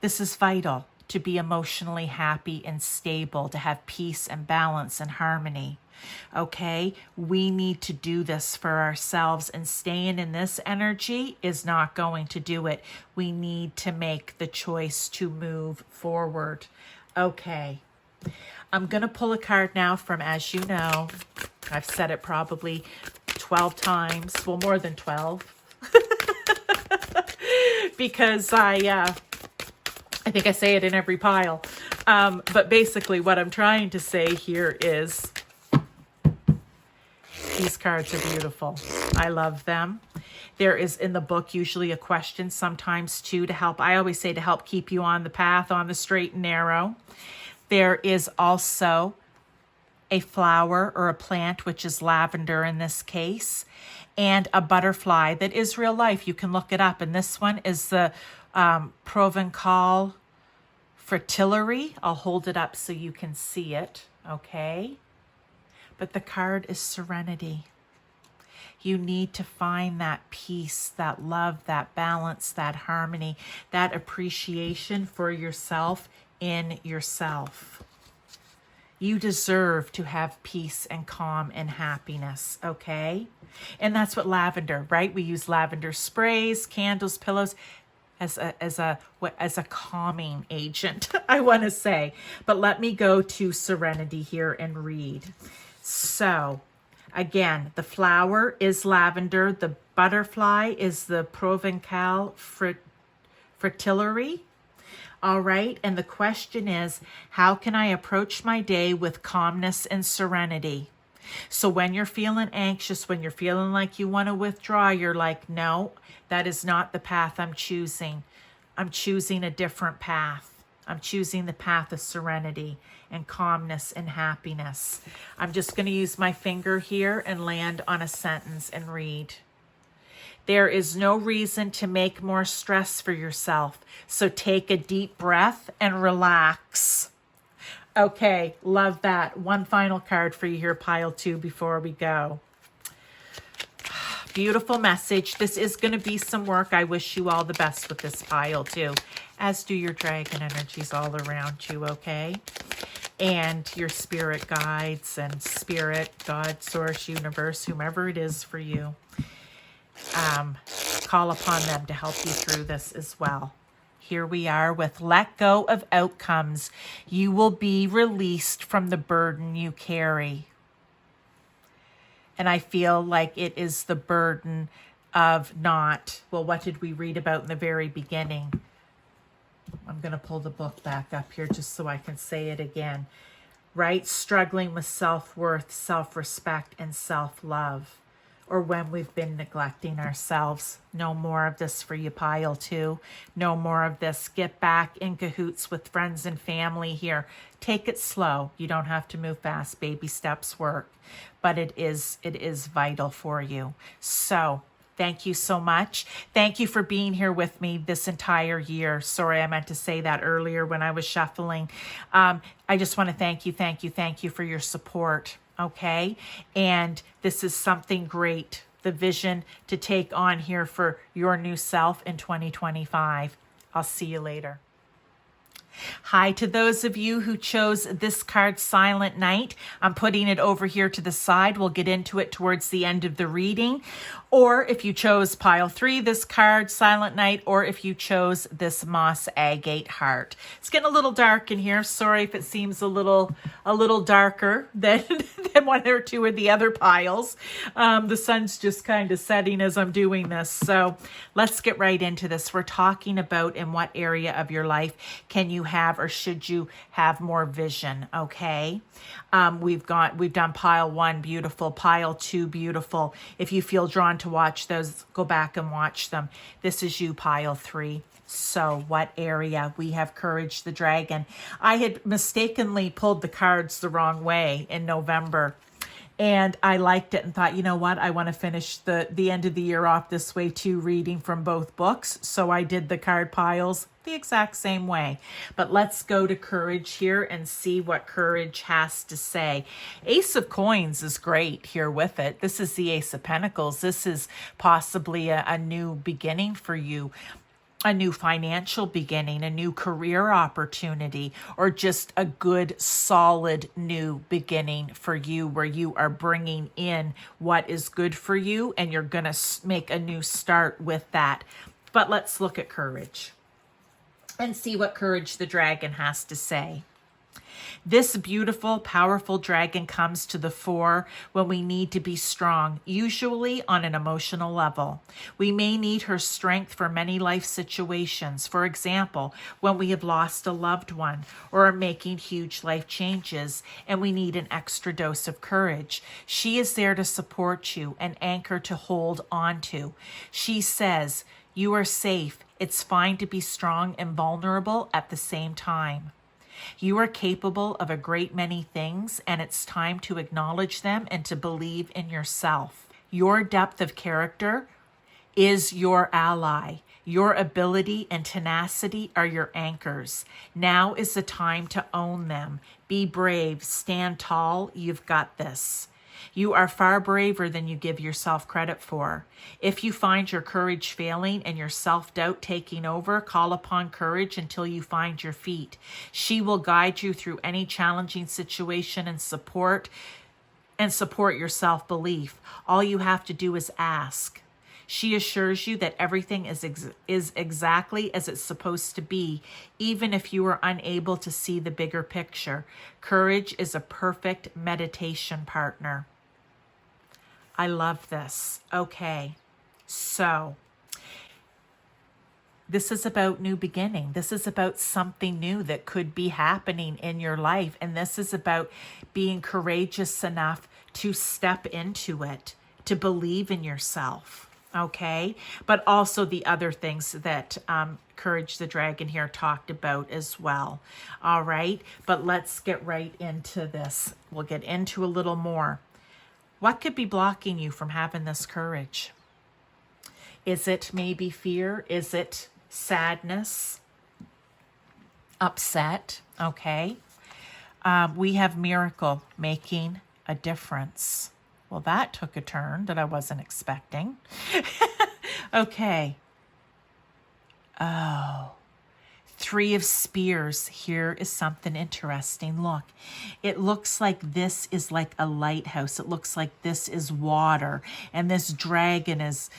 This is vital to be emotionally happy and stable, to have peace and balance and harmony. Okay, we need to do this for ourselves, and staying in this energy is not going to do it. We need to make the choice to move forward. Okay, I'm going to pull a card now from, as you know, I've said it probably 12 times, well, more than 12, because I think I say it in every pile. But basically what I'm trying to say here is, these cards are beautiful. I love them. There is in the book usually a question, sometimes too, to help. I always say to help keep you on the path, on the straight and narrow. There is also a flower or a plant, which is lavender in this case, and a butterfly that is real life. You can look it up. And this one is the Provencal fritillary. I'll hold it up so you can see it. Okay. But the card is serenity. You need to find that peace, that love, that balance, that harmony, that appreciation for yourself in yourself. You deserve to have peace and calm and happiness, okay? And that's what lavender, right? We use lavender sprays, candles, pillows as a calming agent, I want to say. But let me go to serenity here and read. So, again, the flower is lavender. The butterfly is the Provencal fritillary. All right. And the question is, how can I approach my day with calmness and serenity? So when you're feeling anxious, when you're feeling like you want to withdraw, you're like, no, that is not the path I'm choosing. I'm choosing a different path. I'm choosing the path of serenity and calmness and happiness. I'm just going to use my finger here and land on a sentence and read. There is no reason to make more stress for yourself. So take a deep breath and relax. Okay, love that. One final card for you here, pile 2, before we go. Beautiful message. This is going to be some work. I wish you all the best with this pile 2, as do your dragon energies all around you, okay? And your spirit guides and spirit, God, source, universe, whomever it is for you. Call upon them to help you through this as well. Here we are with let go of outcomes. You will be released from the burden you carry. And I feel like it is the burden of not, well, what did we read about in the very beginning? I'm going to pull the book back up here just so I can say it again. Right? Struggling with self-worth, self-respect, and self-love. Or when we've been neglecting ourselves. No more of this for you, pile 2. No more of this. Get back in cahoots with friends and family here. Take it slow. You don't have to move fast. Baby steps work. But it is vital for you. So thank you so much. Thank you for being here with me this entire year. Sorry, I meant to say that earlier when I was shuffling. I just want to thank you for your support. Okay. And this is something great. The vision to take on here for your new self in 2025. I'll see you later. Hi to those of you who chose this card, Silent Night. I'm putting it over here to the side. We'll get into it towards the end of the reading. Or if you chose pile 3, this card, Silent Night, or if you chose this Moss Agate Heart. It's getting a little dark in here. Sorry if it seems a little darker than one or two of the other piles. The sun's just kind of setting as I'm doing this. So let's get right into this. We're talking about in what area of your life can you have or should you have more vision, okay? We've done pile 1, beautiful, pile 2, beautiful. If you feel drawn to watch those, go back and watch them. This is you, pile 3. So what area? We have Courage the Dragon. I had mistakenly pulled the cards the wrong way in November. And I liked it and thought, you know what? I want to finish the end of the year off this way too, reading from both books. So I did the card piles the exact same way. But let's go to Courage here and see what Courage has to say. Ace of Coins is great here with it. This is the Ace of Pentacles. This is possibly a new beginning for you. A new financial beginning, a new career opportunity, or just a good, solid new beginning for you where you are bringing in what is good for you and you're going to make a new start with that. But let's look at Courage and see what Courage the Dragon has to say. This beautiful, powerful dragon comes to the fore when we need to be strong, usually on an emotional level. We may need her strength for many life situations. For example, when we have lost a loved one or are making huge life changes and we need an extra dose of courage. She is there to support you, an anchor to hold on to. She says, "You are safe. It's fine to be strong and vulnerable at the same time. You are capable of a great many things, and it's time to acknowledge them and to believe in yourself. Your depth of character is your ally. Your ability and tenacity are your anchors. Now is the time to own them. Be brave, stand tall. You've got this. You are far braver than you give yourself credit for. If you find your courage failing and your self-doubt taking over, call upon Courage until you find your feet. She will guide you through any challenging situation and support your self-belief. All you have to do is ask. She assures you that everything is exactly as it's supposed to be, even if you are unable to see the bigger picture. Courage is a perfect meditation partner. I love this. Okay, so This is about new beginning. This is about something new that could be happening in your life. And this is about being courageous enough to step into it, to believe in yourself. Okay. But also the other things that Courage the Dragon here talked about as well. All right. But let's get right into this. We'll get into a little more. What could be blocking you from having this courage? Is it maybe fear? Is it sadness? Upset? Okay. We have miracle, making a difference. Well, that took a turn that I wasn't expecting. Okay. Oh. Three of Spears. Here is something interesting. Look, it looks like this is like a lighthouse. It looks like this is water, and this dragon is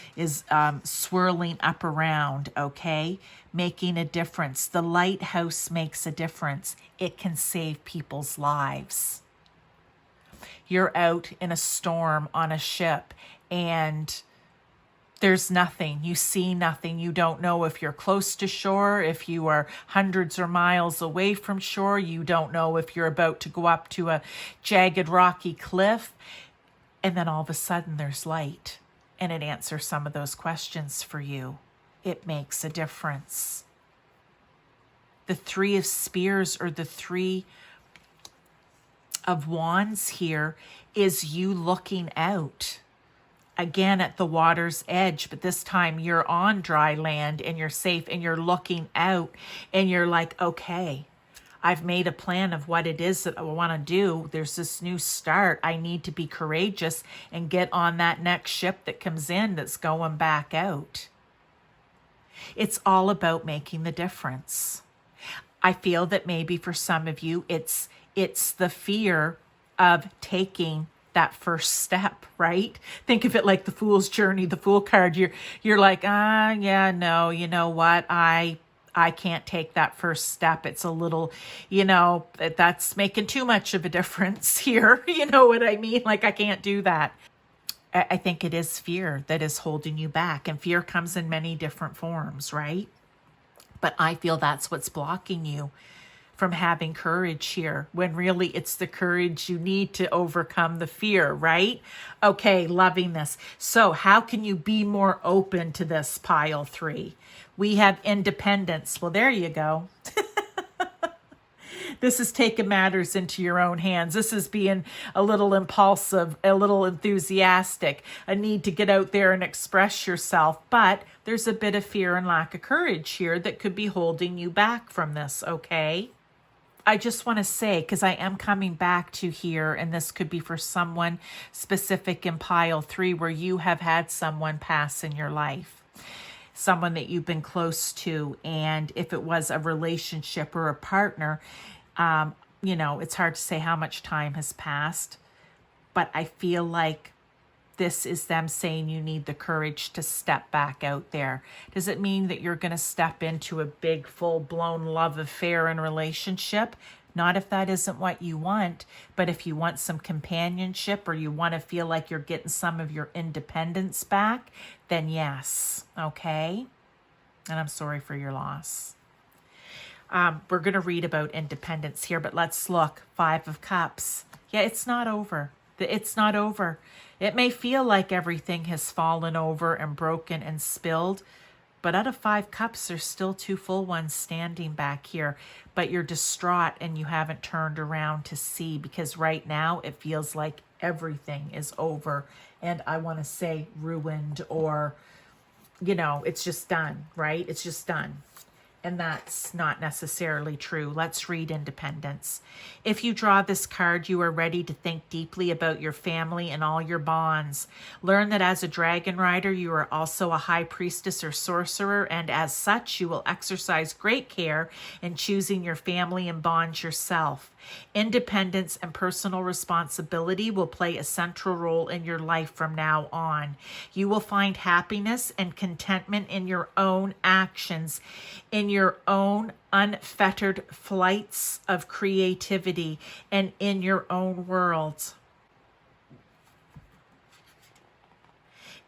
swirling up around, okay, making a difference. The lighthouse makes a difference. It can save people's lives. You're out in a storm on a ship, and there's nothing. You see nothing. You don't know if you're close to shore, if you are hundreds or miles away from shore. You don't know if you're about to go up to a jagged rocky cliff. And then all of a sudden there's light, and it answers some of those questions for you. It makes a difference. The Three of Spears, or the Three of Wands here, is you looking out. Again at the water's edge, but this time you're on dry land and you're safe, and you're looking out, and you're like, okay, I've made a plan of what it is that I want to do. There's this new start. I need to be courageous and get on that next ship that comes in that's going back out. It's all about making the difference. I feel that maybe for some of you, it's the fear of taking that first step, right? Think of it like the Fool's Journey, the Fool card. You're like, yeah, no, you know what? I can't take that first step. It's a little, that's making too much of a difference here. You know what I mean? Like, I can't do that. I think it is fear that is holding you back, and fear comes in many different forms, right? But I feel that's what's blocking you from having courage here, when really it's the courage you need to overcome the fear, right? Okay, loving this. So how can you be more open to this, pile 3? We have independence. Well, there you go. This is taking matters into your own hands. This is being a little impulsive, a little enthusiastic, a need to get out there and express yourself. But there's a bit of fear and lack of courage here that could be holding you back from this, okay? I just want to say, because I am coming back to here, and this could be for someone specific in pile 3, where you have had someone pass in your life, someone that you've been close to. And if it was a relationship or a partner, it's hard to say how much time has passed, but I feel like this is them saying you need the courage to step back out there. Does it mean that you're going to step into a big, full-blown love affair and relationship? Not if that isn't what you want, but if you want some companionship, or you want to feel like you're getting some of your independence back, then yes, okay? And I'm sorry for your loss. We're going to read about independence here, but let's look. 5 of Cups. Yeah, it's not over. It's not over. It may feel like everything has fallen over and broken and spilled, but out of 5 cups, there's still 2 full ones standing back here. But you're distraught and you haven't turned around to see, because right now it feels like everything is over. And I want to say ruined, or, it's just done, right? It's just done. And that's not necessarily true. Let's read independence. If you draw this card, you are ready to think deeply about your family and all your bonds. Learn that as a dragon rider, you are also a high priestess or sorcerer, and as such, you will exercise great care in choosing your family and bonds yourself. Independence and personal responsibility will play a central role in your life from now on. You will find happiness and contentment in your own actions, in your own unfettered flights of creativity, and in your own world.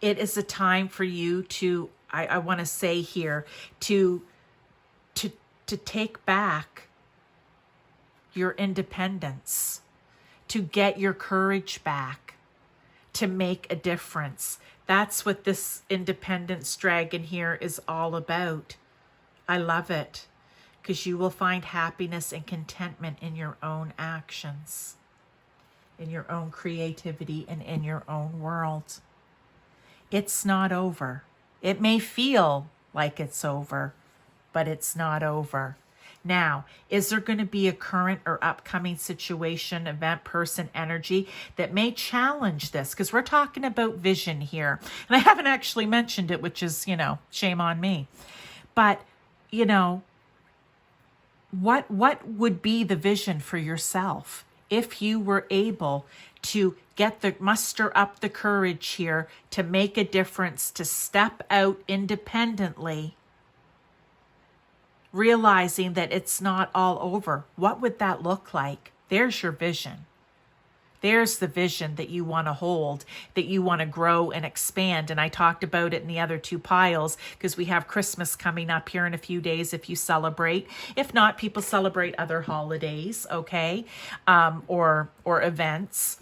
It is a time for you to I want to say here, to take back your independence, to get your courage back, to make a difference. That's what this independence dragon here is all about. I love it, because you will find happiness and contentment in your own actions, in your own creativity, and in your own world. It's not over. It may feel like it's over, but it's not over. Now, is there going to be a current or upcoming situation, event, person, energy that may challenge this? Because we're talking about vision here. And I haven't actually mentioned it, which is, shame on me. But, what would be the vision for yourself if you were able to muster up the courage here to make a difference, to step out independently, realizing that it's not all over? What would that look like? There's your vision. There's the vision that you want to hold, that you want to grow and expand. And I talked about it in the other two piles, because we have Christmas coming up here in a few days if you celebrate. If not, people celebrate other holidays, okay, or events.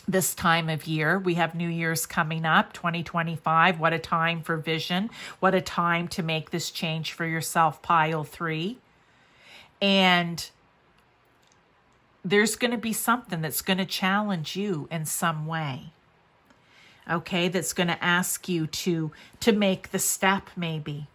This time of year, we have New Year's coming up, 2025. What a time for vision. What a time to make this change for yourself, pile 3. And there's going to be something that's going to challenge you in some way. Okay, that's going to ask you to make the step, maybe.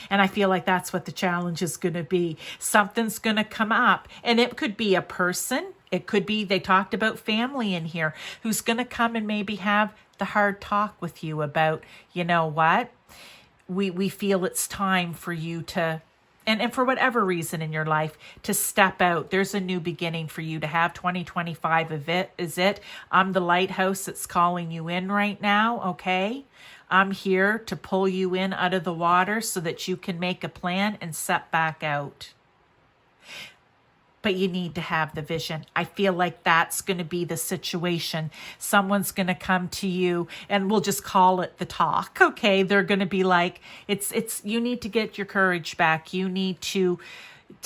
And I feel like that's what the challenge is going to be. Something's going to come up, and it could be a person. It could be, they talked about family in here, who's going to come and maybe have the hard talk with you about, you know what? We feel it's time for you to, and for whatever reason in your life, to step out. There's a new beginning for you to have. 2025 of it is it. I'm the lighthouse that's calling you in right now, okay? I'm here to pull you in out of the water so that you can make a plan and set back out. But you need to have the vision. I feel like that's going to be the situation. Someone's going to come to you, and we'll just call it the talk, okay? They're going to be like, you need to get your courage back. You need to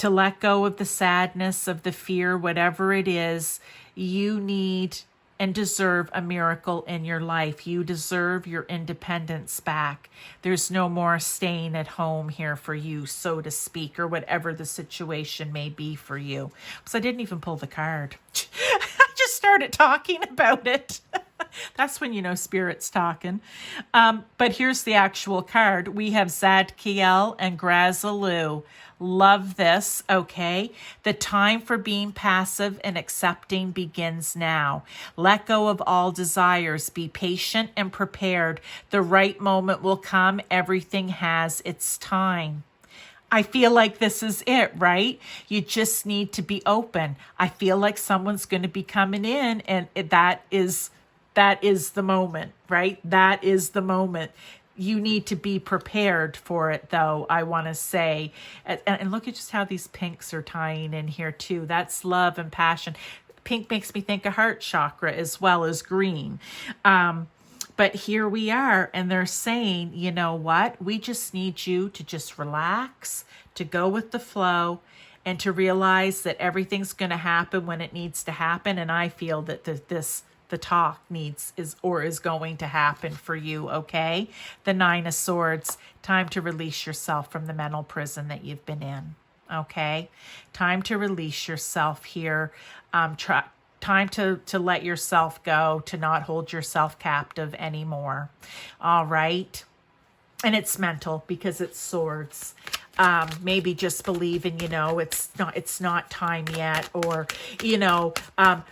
let go of the sadness, of the fear, whatever it is. You need and deserve a miracle in your life. You deserve your independence back. There's no more staying at home here for you, so to speak, or whatever the situation may be for you. Because I didn't even pull the card. I just started talking about it. That's when you know Spirit's talking. But here's the actual card. We have Zadkiel and Grazalu. Love this, okay? The time for being passive and accepting begins now. Let go of all desires. Be patient and prepared. The right moment will come. Everything has its time. I feel like this is it, right? You just need to be open. I feel like someone's going to be coming in, and that is the moment, right? That is the moment. You need to be prepared for it, though, I want to say. And look at just how these pinks are tying in here, too. That's love and passion. Pink makes me think of heart chakra as well as green. But here we are, and they're saying, you know what? We just need you to just relax, to go with the flow, and to realize that everything's going to happen when it needs to happen. And I feel that the talk is going to happen for you, okay? The 9 of Swords, time to release yourself from the mental prison that you've been in, okay? Time to release yourself here. Time to let yourself go, to not hold yourself captive anymore, all right? And it's mental because it's swords. Maybe just believing, it's not time yet, or,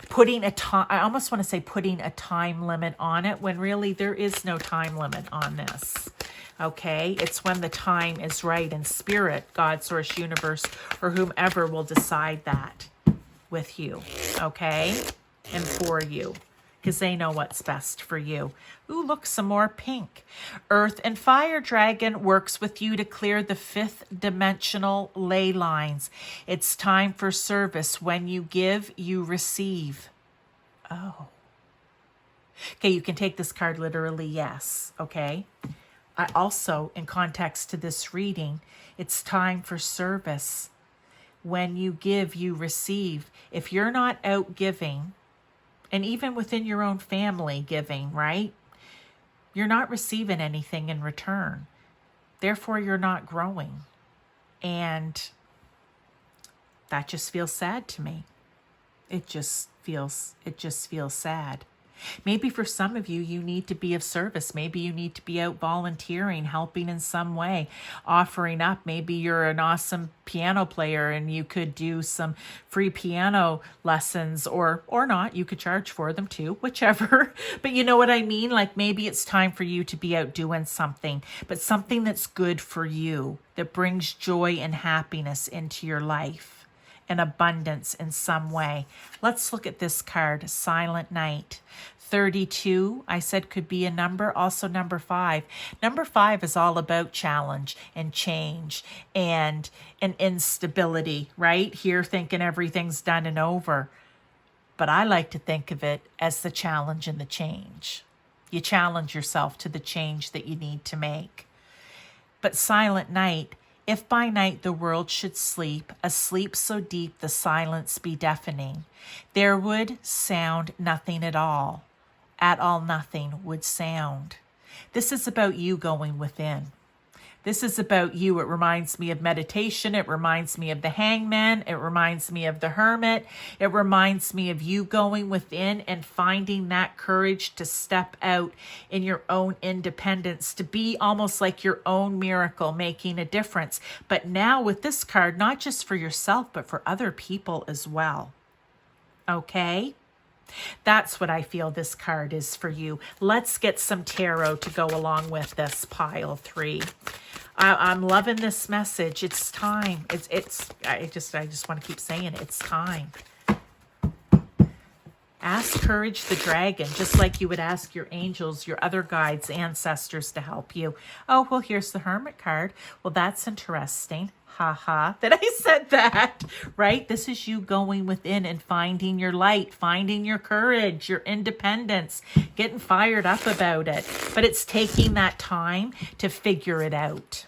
putting a time, I almost want to say putting a time limit on it, when really there is no time limit on this. Okay. It's when the time is right, and Spirit, God, Source, Universe, or whomever will decide that with you. Okay. And for you, because they know what's best for you. Ooh, look, some more pink. Earth and Fire Dragon works with you to clear the 5th dimensional ley lines. It's time for service. When you give, you receive. Oh. Okay, you can take this card literally, yes. Okay. I also, in context to this reading, it's time for service. When you give, you receive. If you're not out giving, and even within your own family giving, right? You're not receiving anything in return. Therefore, you're not growing. And that just feels sad to me. It just feels sad. Maybe for some of you, you need to be of service. Maybe you need to be out volunteering, helping in some way, offering up. Maybe you're an awesome piano player and you could do some free piano lessons or not. You could charge for them too, whichever. But you know what I mean? Like maybe it's time for you to be out doing something, but something that's good for you, that brings joy and happiness into your life. And abundance in some way. Let's look at this card, Silent Night. 32, I said, could be a number. Also number 5. Number 5 is all about challenge and change and instability, right? Here thinking everything's done and over. But I like to think of it as the challenge and the change. You challenge yourself to the change that you need to make. But Silent Night, if by night the world should sleep, a sleep so deep the silence be deafening, there would sound nothing at all nothing would sound. This is about you going within. This is about you. It reminds me of meditation. It reminds me of the hangman. It reminds me of the hermit. It reminds me of you going within and finding that courage to step out in your own independence, to be almost like your own miracle, making a difference. But now with this card, not just for yourself, but for other people as well. Okay? That's what I feel this card is for you. Let's get some tarot to go along with this pile 3. I'm loving this message. It's time. I just want to keep saying it. It's time. Ask Courage the Dragon, just like you would ask your angels, your other guides, ancestors to help you. Oh, well, here's the Hermit card. Well, that's interesting. That I said that, right? This is you going within and finding your light, finding your courage, your independence, getting fired up about it. But it's taking that time to figure it out.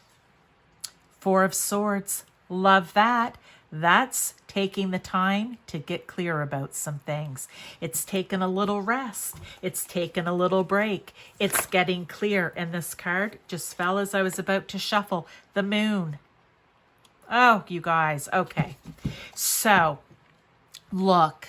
4 of Swords, love that. That's taking the time to get clear about some things. It's taken a little rest. It's taken a little break. It's getting clear. And this card just fell as I was about to shuffle. The Moon. Oh, you guys. Okay. So, look.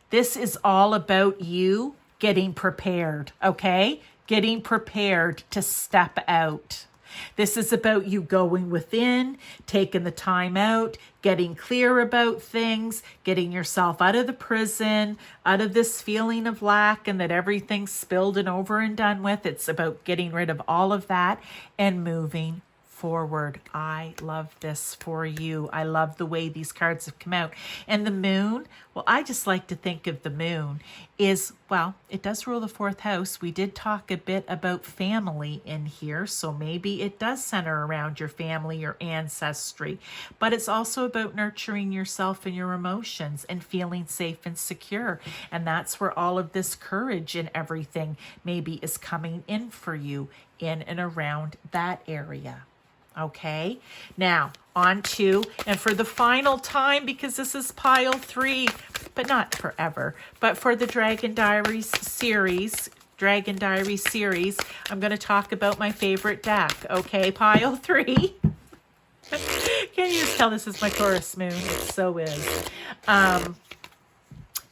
This is all about you getting prepared, okay? Getting prepared to step out. This is about you going within, taking the time out, getting clear about things, getting yourself out of the prison, out of this feeling of lack and that everything's spilled and over and done with. It's about getting rid of all of that and moving forward. I love this for you. I love the way these cards have come out. And the Moon, well, I just like to think of the Moon is, well, it does rule the 4th house. We did talk a bit about family in here, so maybe it does center around your family, your ancestry, but it's also about nurturing yourself and your emotions and feeling safe and secure. And that's where all of this courage and everything maybe is coming in for you in and around that area. Okay, now on to, and for the final time, because this is pile 3, but not forever, but for the Dragon Diaries series, I'm going to talk about my favorite deck. Okay, pile 3. Can you just tell this is my Taurus Moon? It so is.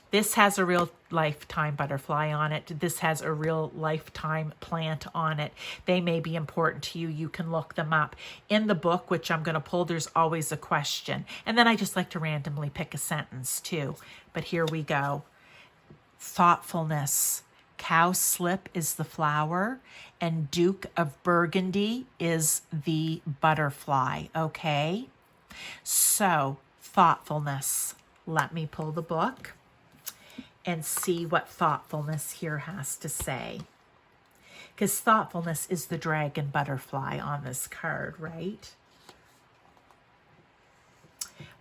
This has a real lifetime butterfly on it. This has a real lifetime plant on it. They may be important to you. You can look them up. In the book, which I'm going to pull, there's always a question. And then I just like to randomly pick a sentence too. But here we go. Thoughtfulness. Cowslip is the flower and Duke of Burgundy is the butterfly. Okay? So, thoughtfulness. Let me pull the book and see what thoughtfulness here has to say. Because thoughtfulness is the dragon butterfly on this card, right?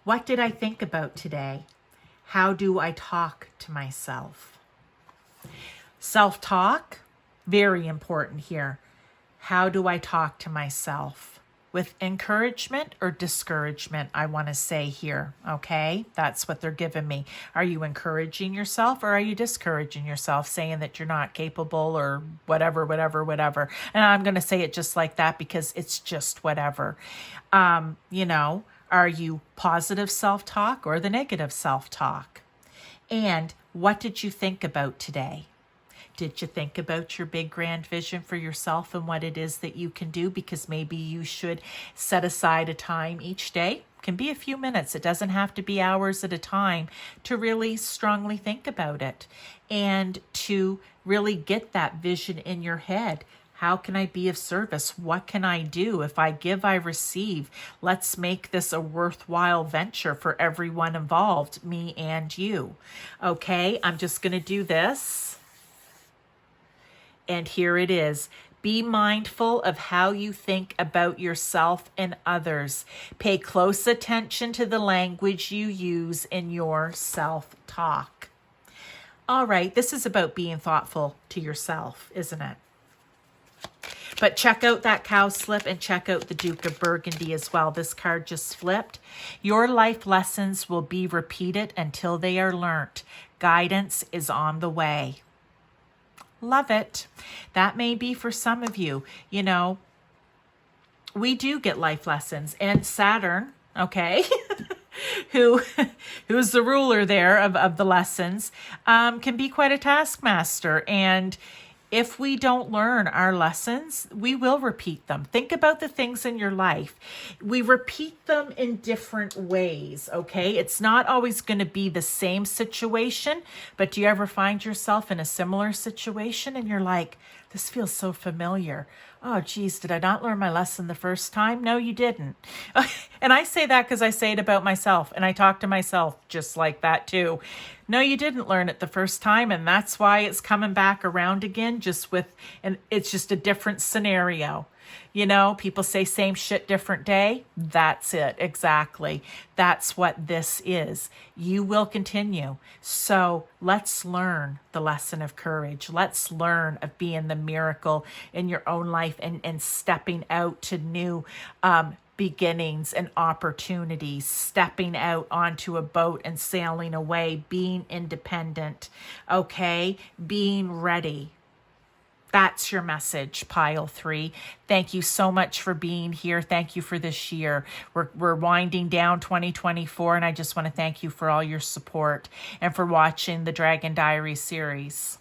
What did I think about today? How do I talk to myself? Self-talk, very important here. How do I talk to myself? With encouragement or discouragement, I want to say here, okay? That's what they're giving me. Are you encouraging yourself or are you discouraging yourself, saying that you're not capable or whatever, whatever, whatever? And I'm going to say it just like that because it's just whatever. You know, are you positive self-talk or the negative self-talk? And what did you think about today? Did you think about your big grand vision for yourself and what it is that you can do? Because maybe you should set aside a time each day. It can be a few minutes. It doesn't have to be hours at a time to really strongly think about it and to really get that vision in your head. How can I be of service? What can I do? If I give, I receive. Let's make this a worthwhile venture for everyone involved, me and you. Okay, I'm just going to do this. And here it is. Be mindful of how you think about yourself and others. Pay close attention to the language you use in your self-talk. All right, this is about being thoughtful to yourself, isn't it? But check out that cow slip and check out the Duke of Burgundy as well. This card just flipped. Your life lessons will be repeated until they are learnt. Guidance is on the way. Love it. That may be for some of you. You know, we do get life lessons. And Saturn, okay, who's the ruler there of the lessons, can be quite a taskmaster. And if we don't learn our lessons, we will repeat them. Think about the things in your life. We repeat them in different ways, okay? It's not always going to be the same situation, but do you ever find yourself in a similar situation and you're like, this feels so familiar. Oh, geez, did I not learn my lesson the first time? No, you didn't. And I say that because I say it about myself, and I talk to myself just like that too. No, you didn't learn it the first time, and that's why it's coming back around again, and it's just a different scenario. You know, people say same shit, different day. That's it, exactly. That's what this is. You will continue. So let's learn the lesson of courage. Let's learn of being the miracle in your own life and stepping out to new beginnings and opportunities, stepping out onto a boat and sailing away, being independent, okay? Being ready. That's your message, pile 3. Thank you so much for being here. Thank you for this year. We're winding down 2024, and I just want to thank you for all your support and for watching the Dragon Diary series.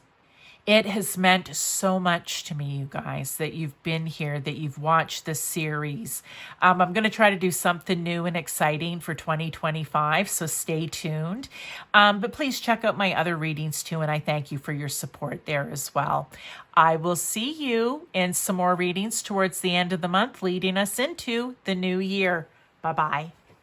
It has meant so much to me, you guys, that you've been here, that you've watched this series. I'm going to try to do something new and exciting for 2025, so stay tuned. But please check out my other readings too, and I thank you for your support there as well. I will see you in some more readings towards the end of the month, leading us into the new year. Bye-bye.